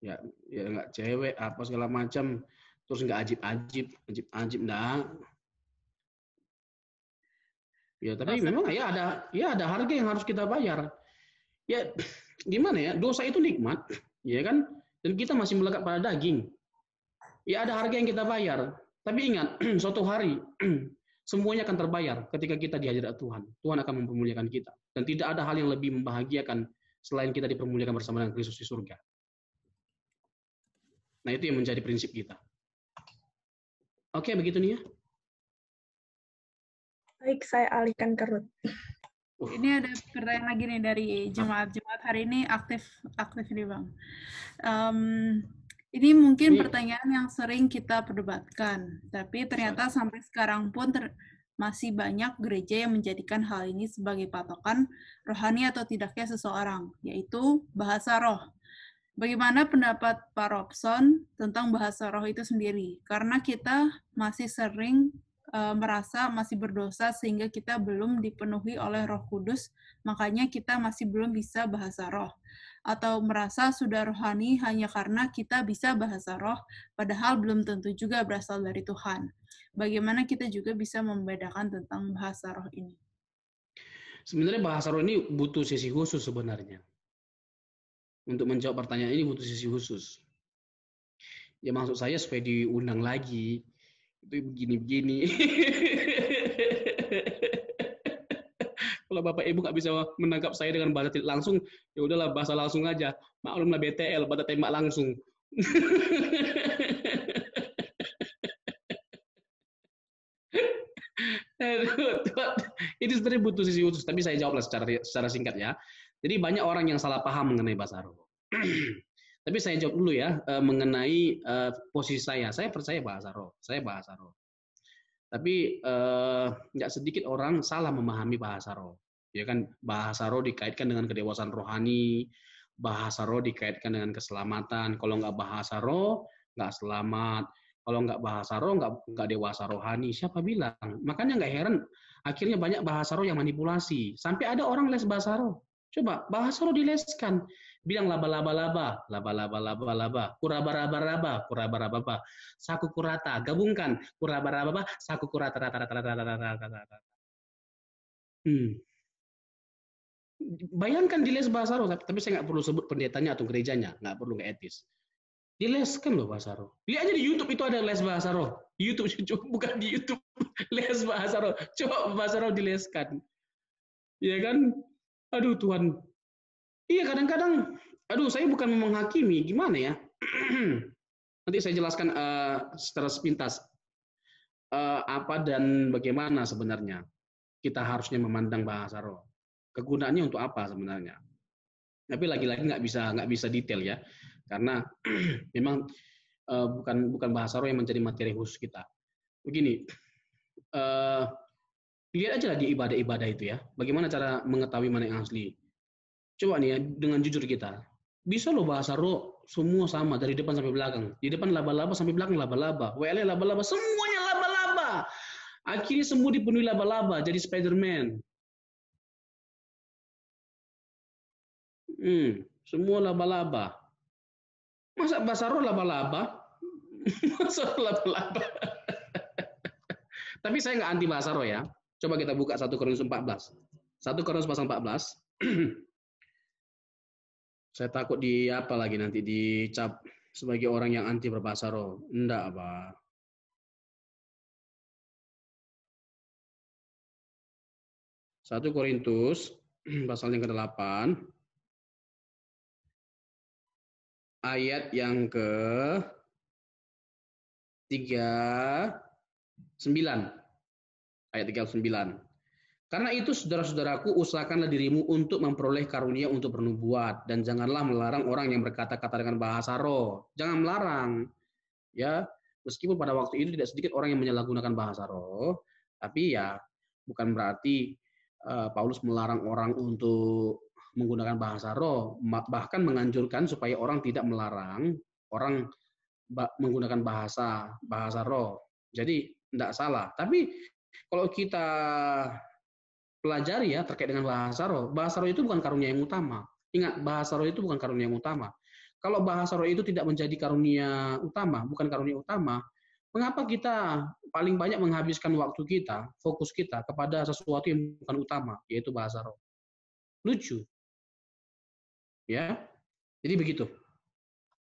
Ya nggak cewek, apa segala macam. Terus nggak ajib-ajib, nggak. Ya, tapi memang ya ada harga yang harus kita bayar. Ya, gimana ya? Dosa itu nikmat, ya kan? Dan kita masih melekat pada daging. Ya ada harga yang kita bayar. Tapi ingat, suatu hari semuanya akan terbayar ketika kita di hadirat Tuhan. Tuhan akan mempermuliakan kita. Dan tidak ada hal yang lebih membahagiakan selain kita dipermuliakan bersama dengan Kristus di surga. Nah, itu yang menjadi prinsip kita. Oke, begitu nih ya. Baik, saya alihkan ke Ruth. Ini ada pertanyaan lagi nih dari jemaat hari ini aktif nih Bang. Ini mungkin pertanyaan yang sering kita perdebatkan, tapi ternyata sampai sekarang pun masih banyak gereja yang menjadikan hal ini sebagai patokan rohani atau tidaknya seseorang, yaitu bahasa roh. Bagaimana pendapat Pak Robson tentang bahasa roh itu sendiri? Karena kita masih sering merasa masih berdosa sehingga kita belum dipenuhi oleh Roh Kudus, makanya kita masih belum bisa bahasa roh. Atau merasa sudah rohani hanya karena kita bisa bahasa roh, padahal belum tentu juga berasal dari Tuhan. Bagaimana kita juga bisa membedakan tentang bahasa roh ini? Sebenarnya bahasa roh ini butuh sesi khusus sebenarnya. Untuk menjawab pertanyaan ini butuh sesi khusus. Ya maksud saya supaya diundang lagi. Itu begini-begini. Kalau Bapak Ibu nggak bisa menangkap saya dengan bahasa tidak langsung, ya udahlah bahasa langsung aja. Maklumlah BTL, pada tembak langsung. Ini sebenarnya butuh sisi khusus, tapi saya jawablah secara singkat ya. Jadi banyak orang yang salah paham mengenai bahasa roh. Tapi saya jawab dulu ya mengenai posisi saya. Saya percaya bahasa roh. Saya bahasa roh. Tapi nggak sedikit orang salah memahami bahasa roh. Ya kan, bahasa roh dikaitkan dengan kedewasaan rohani, bahasa roh dikaitkan dengan keselamatan. Kalau nggak bahasa roh, nggak selamat. Kalau nggak bahasa roh, nggak dewasa rohani. Siapa bilang? Makanya nggak heran, akhirnya banyak bahasa roh yang manipulasi. Sampai ada orang les bahasa roh. Coba, bahasa roh dileskan. Bilang laba-laba-laba, laba-laba-laba-laba, kuraba-raba-raba, kuraba-raba-raba, saku kurata, gabungkan, kuraba-raba-raba, saku kurata, rata-rata. Bayangkan diles bahasa roh, tapi saya nggak perlu sebut pendetanya atau gerejanya, nggak perlu, nggak etis. Dileskan loh bahasa roh. Lihat aja di YouTube itu ada les bahasa roh. Di YouTube, bukan di YouTube, les bahasa roh. Coba bahasa roh dileskan. Iya kan? Aduh Tuhan. Iya kadang-kadang, aduh saya bukan menghakimi, gimana ya? Nanti saya jelaskan secara sepintas apa dan bagaimana sebenarnya kita harusnya memandang bahasa roh. Kegunaannya untuk apa sebenarnya? Tapi lagi-lagi nggak bisa detail ya, karena memang bukan bahasa roh yang menjadi materi khusus kita. Begini, lihat aja lah di ibadah-ibadah itu ya, bagaimana cara mengetahui mana yang asli. Coba nih ya, dengan jujur kita, bisa loh bahasa roh semua sama dari depan sampai belakang. Di depan laba-laba, sampai belakang laba-laba. WL laba-laba, semuanya laba-laba. Akhirnya semua dipenuhi laba-laba, jadi Spider-Man. Semua laba-laba. Masa bahasa roh laba-laba? Masa laba-laba? Tapi saya nggak anti bahasa roh ya. Coba kita buka 1 Korintus 14. 1 Korintus pasal 14. Saya takut di apa lagi nanti dicap sebagai orang yang anti berbahasa roh. Enggak, Pak. Satu Korintus pasal yang ke-8 ayat yang ke-39. Ayat 39. Karena itu saudara-saudaraku, usahakanlah dirimu untuk memperoleh karunia untuk bernubuat, dan janganlah melarang orang yang berkata-kata dengan bahasa roh. Jangan melarang. Ya, meskipun pada waktu itu tidak sedikit orang yang menyalahgunakan bahasa roh, tapi ya bukan berarti Paulus melarang orang untuk menggunakan bahasa roh, bahkan menganjurkan supaya orang tidak melarang orang menggunakan bahasa roh. Jadi tidak salah. Tapi kalau kita pelajari ya terkait dengan bahasa roh itu bukan karunia yang utama. Ingat, bahasa roh itu bukan karunia yang utama. Kalau bahasa roh itu tidak menjadi karunia utama, bukan karunia utama, mengapa kita paling banyak menghabiskan waktu kita, fokus kita kepada sesuatu yang bukan utama, yaitu bahasa roh? Lucu. Ya. Jadi begitu.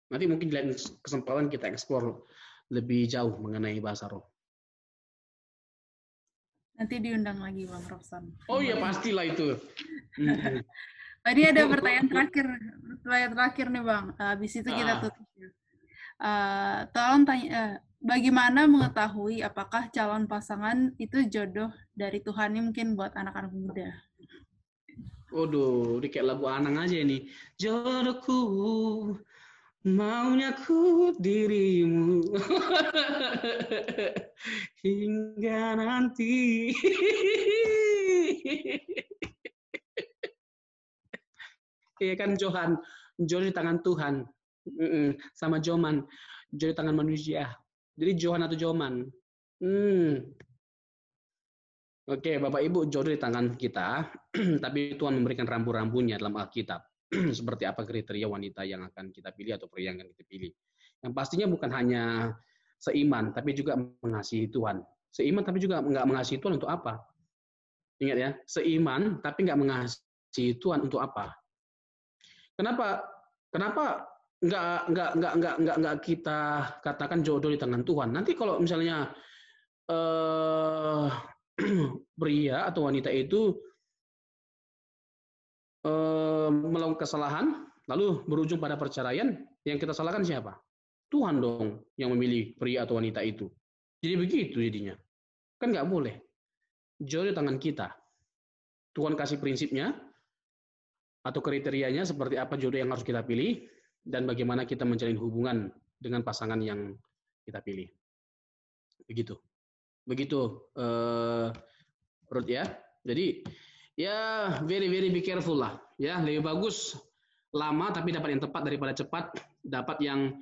Nanti mungkin di lain kesempatan kita eksplor lebih jauh mengenai bahasa roh. Nanti diundang lagi Bang Robson. Oh iya, pastilah itu. Tadi ada pertanyaan terakhir nih Bang. Habis itu kita tutup. Tolong tanya, bagaimana mengetahui apakah calon pasangan itu jodoh dari Tuhan? Ini mungkin buat anak-anak muda. Waduh, ini kayak lagu Anang aja ini. Jodohku, maunya ku dirimu hingga nanti. Iya kan, jodoh di tangan Tuhan, sama Joman, jodoh di tangan manusia. Jadi Johan atau Joman. Oke, Bapak Ibu, jodoh di tangan kita, tapi Tuhan memberikan rambu-rambunya dalam Alkitab. Seperti apa kriteria wanita yang akan kita pilih atau pria yang akan kita pilih. Yang pastinya bukan hanya seiman, tapi juga mengasihi Tuhan. Seiman tapi juga nggak mengasihi Tuhan untuk apa? Ingat ya, seiman tapi nggak mengasihi Tuhan untuk apa? Kenapa nggak kita katakan jodoh di tangan Tuhan. Nanti kalau misalnya pria atau wanita itu melakukan kesalahan lalu berujung pada perceraian, yang kita salahkan siapa? Tuhan dong yang memilih pria atau wanita itu. Jadi begitu jadinya. Kan nggak boleh. Jodoh di tangan kita. Tuhan kasih prinsipnya atau kriterianya seperti apa jodoh yang harus kita pilih dan bagaimana kita menjalin hubungan dengan pasangan yang kita pilih. Begitu. Begitu, Ruth ya. Jadi ya very be careful lah. Ya, lebih bagus lama tapi dapat yang tepat daripada cepat dapat yang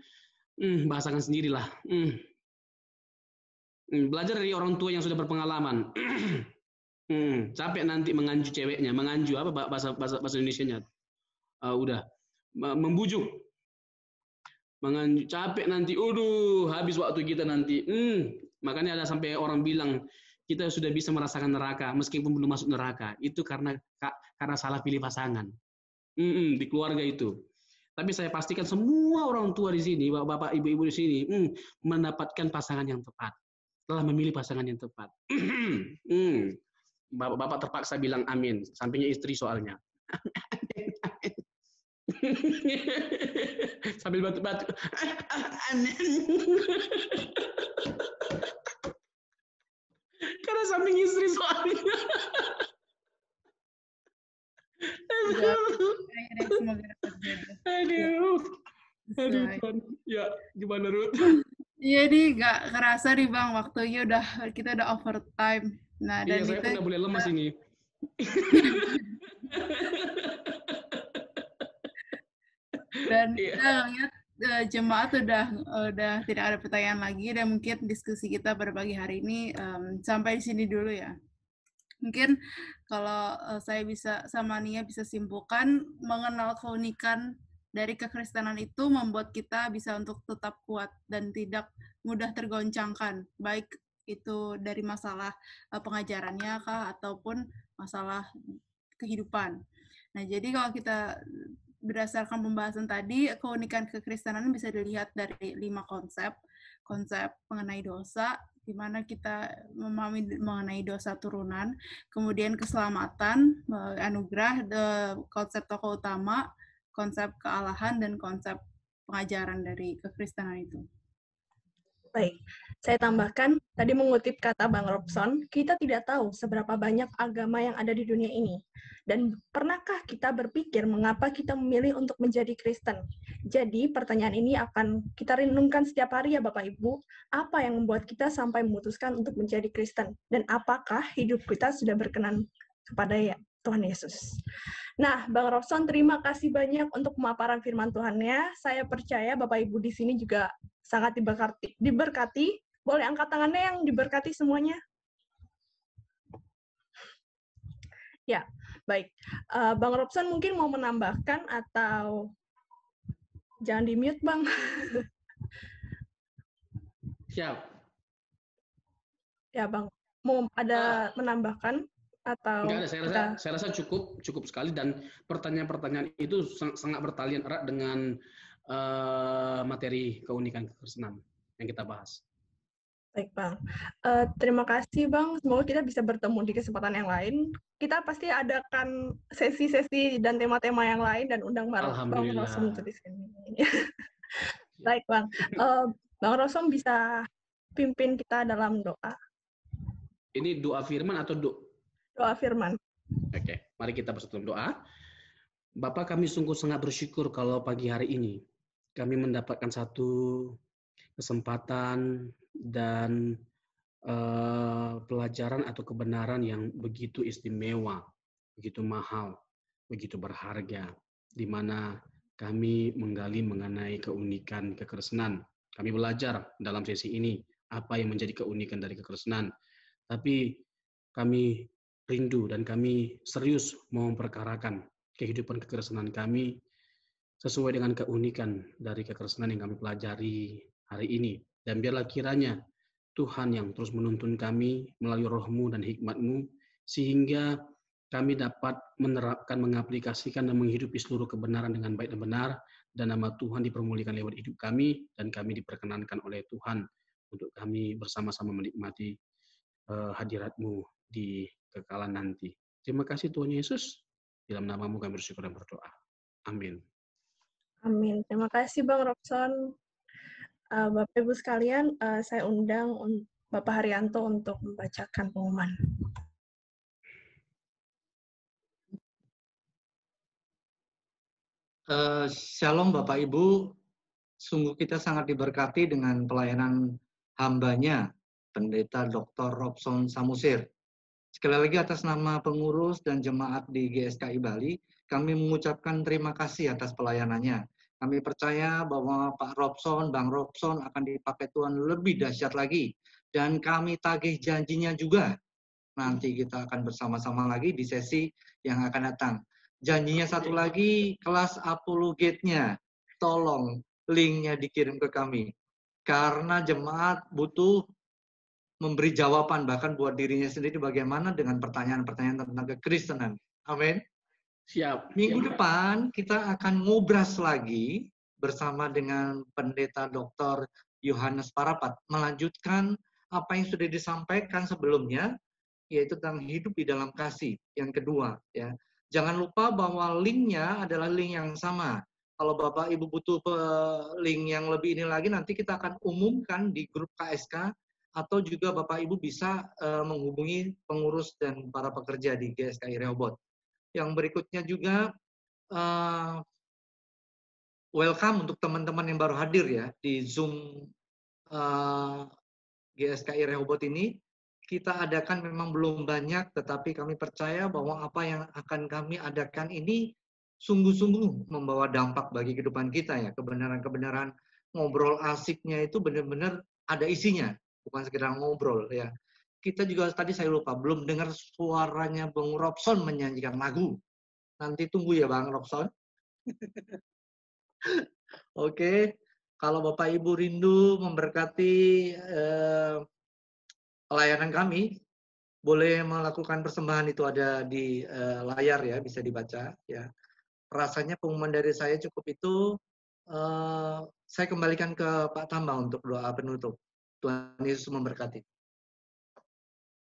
bahasakan sendirilah. Belajar dari orang tua yang sudah berpengalaman. Capek nanti menganju ceweknya, menganju apa bahasa Indonesianya? Udah membujuk. Menganju, capek nanti. Habis waktu kita nanti. Makanya ada sampai orang bilang kita sudah bisa merasakan neraka meskipun belum masuk neraka. Itu karena salah pilih pasangan. Di keluarga itu. Tapi saya pastikan semua orang tua di sini, bapak, ibu-ibu di sini, mendapatkan pasangan yang tepat. Telah memilih pasangan yang tepat. Bapak terpaksa bilang amin. Sampingnya istri soalnya. Sambil batu-batu. Karena samping istri soalnya. Aduh, ya gimana Ruth? Iya nih, nggak kerasa nih Bang, waktunya kita udah overtime. Nah, dan saya pun udah boleh lemas ini. Dan kita lihat jemaat udah tidak ada pertanyaan lagi, dan mungkin diskusi kita pada pagi hari ini sampai di sini dulu ya. Mungkin kalau saya sama Nia bisa simpulkan, mengenal keunikan dari kekristenan itu membuat kita bisa untuk tetap kuat dan tidak mudah tergoncangkan, baik itu dari masalah pengajarannya kah ataupun masalah kehidupan. Nah, jadi kalau kita berdasarkan pembahasan tadi, keunikan kekristenan bisa dilihat dari 5 konsep mengenai dosa, di mana kita memahami mengenai dosa turunan, kemudian keselamatan, anugerah, konsep tokoh utama, konsep kealahan, dan konsep pengajaran dari kekristenan itu. Baik, saya tambahkan, tadi mengutip kata Bang Robson, kita tidak tahu seberapa banyak agama yang ada di dunia ini. Dan pernahkah kita berpikir mengapa kita memilih untuk menjadi Kristen? Jadi pertanyaan ini akan kita renungkan setiap hari ya Bapak Ibu, apa yang membuat kita sampai memutuskan untuk menjadi Kristen? Dan apakah hidup kita sudah berkenan kepada Tuhan Yesus? Nah, Bang Robson, terima kasih banyak untuk pemaparan firman Tuhannya. Saya percaya Bapak Ibu di sini juga sangat diberkati. Boleh angkat tangannya yang diberkati semuanya? Ya, baik. Bang Robson mungkin mau menambahkan atau jangan di-mute, Bang. Siap. Ya, Bang. Mau ada menambahkan? Atau enggak ada, saya rasa cukup sekali, dan pertanyaan-pertanyaan itu sangat bertalian erat dengan materi keunikan kekristenan yang kita bahas. Baik Bang, terima kasih Bang, semoga kita bisa bertemu di kesempatan yang lain. Kita pasti adakan sesi-sesi dan tema-tema yang lain dan undang Bang Rosom untuk di sini. Baik Bang, Bang Rosom bisa pimpin kita dalam doa. Ini doa firman atau doa firman. Oke, mari kita bersatu doa. Bapa, kami sungguh sangat bersyukur kalau pagi hari ini kami mendapatkan satu kesempatan dan pelajaran atau kebenaran yang begitu istimewa, begitu mahal, begitu berharga, di mana kami menggali mengenai keunikan kekristenan. Kami belajar dalam sesi ini apa yang menjadi keunikan dari kekristenan. Tapi kami rindu dan kami serius mau memperkarakan kehidupan kekristenan kami sesuai dengan keunikan dari kekristenan yang kami pelajari hari ini. Dan biarlah kiranya Tuhan yang terus menuntun kami melalui roh-Mu dan hikmat-Mu, sehingga kami dapat menerapkan, mengaplikasikan, dan menghidupi seluruh kebenaran dengan baik dan benar, dan nama Tuhan dipermuliakan lewat hidup kami, dan kami diperkenankan oleh Tuhan untuk kami bersama-sama menikmati hadirat-Mu di kekalan nanti. Terima kasih Tuhan Yesus. Dalam nama-Mu kami bersyukur dan berdoa. Amin. Amin. Terima kasih Bang Robson. Bapak Ibu sekalian, saya undang Bapak Haryanto untuk membacakan pengumuman. Shalom Bapak Ibu, sungguh kita sangat diberkati dengan pelayanan hambanya, Pendeta Dr. Robson Samusir. Sekali lagi atas nama pengurus dan jemaat di GSKI Bali, kami mengucapkan terima kasih atas pelayanannya. Kami percaya bahwa Pak Robson, Bang Robson akan dipakai Tuhan lebih dahsyat lagi. Dan kami tagih janjinya juga. Nanti kita akan bersama-sama lagi di sesi yang akan datang. Janjinya satu lagi, kelas Apollo Gate-nya. Tolong linknya dikirim ke kami. Karena jemaat butuh memberi jawaban bahkan buat dirinya sendiri bagaimana dengan pertanyaan-pertanyaan tentang kekristenan. Amin. Siap. Minggu depan kita akan ngobras lagi bersama dengan Pendeta Dr. Yohanes Parapat. Melanjutkan apa yang sudah disampaikan sebelumnya, yaitu tentang hidup di dalam kasih. Yang kedua, ya. Jangan lupa bahwa linknya adalah link yang sama. Kalau Bapak Ibu butuh link yang lebih ini lagi, nanti kita akan umumkan di grup KSK, atau juga Bapak Ibu bisa menghubungi pengurus dan para pekerja di GSKI Rehoboth. Yang berikutnya juga, welcome untuk teman-teman yang baru hadir ya di Zoom GSKI Rehoboth ini. Kita adakan memang belum banyak, tetapi kami percaya bahwa apa yang akan kami adakan ini sungguh-sungguh membawa dampak bagi kehidupan kita ya. Kebenaran-kebenaran ngobrol asiknya itu benar-benar ada isinya, bukan sekedar ngobrol ya. Kita juga tadi saya lupa, belum dengar suaranya Bang Robson menyanyikan lagu. Nanti tunggu ya Bang Robson. Oke, kalau Bapak Ibu rindu memberkati pelayanan kami, boleh melakukan persembahan, itu ada di layar ya, bisa dibaca ya. Rasanya pengumuman dari saya cukup itu. Saya kembalikan ke Pak Tamba untuk doa penutup. Tuhan Yesus memberkati.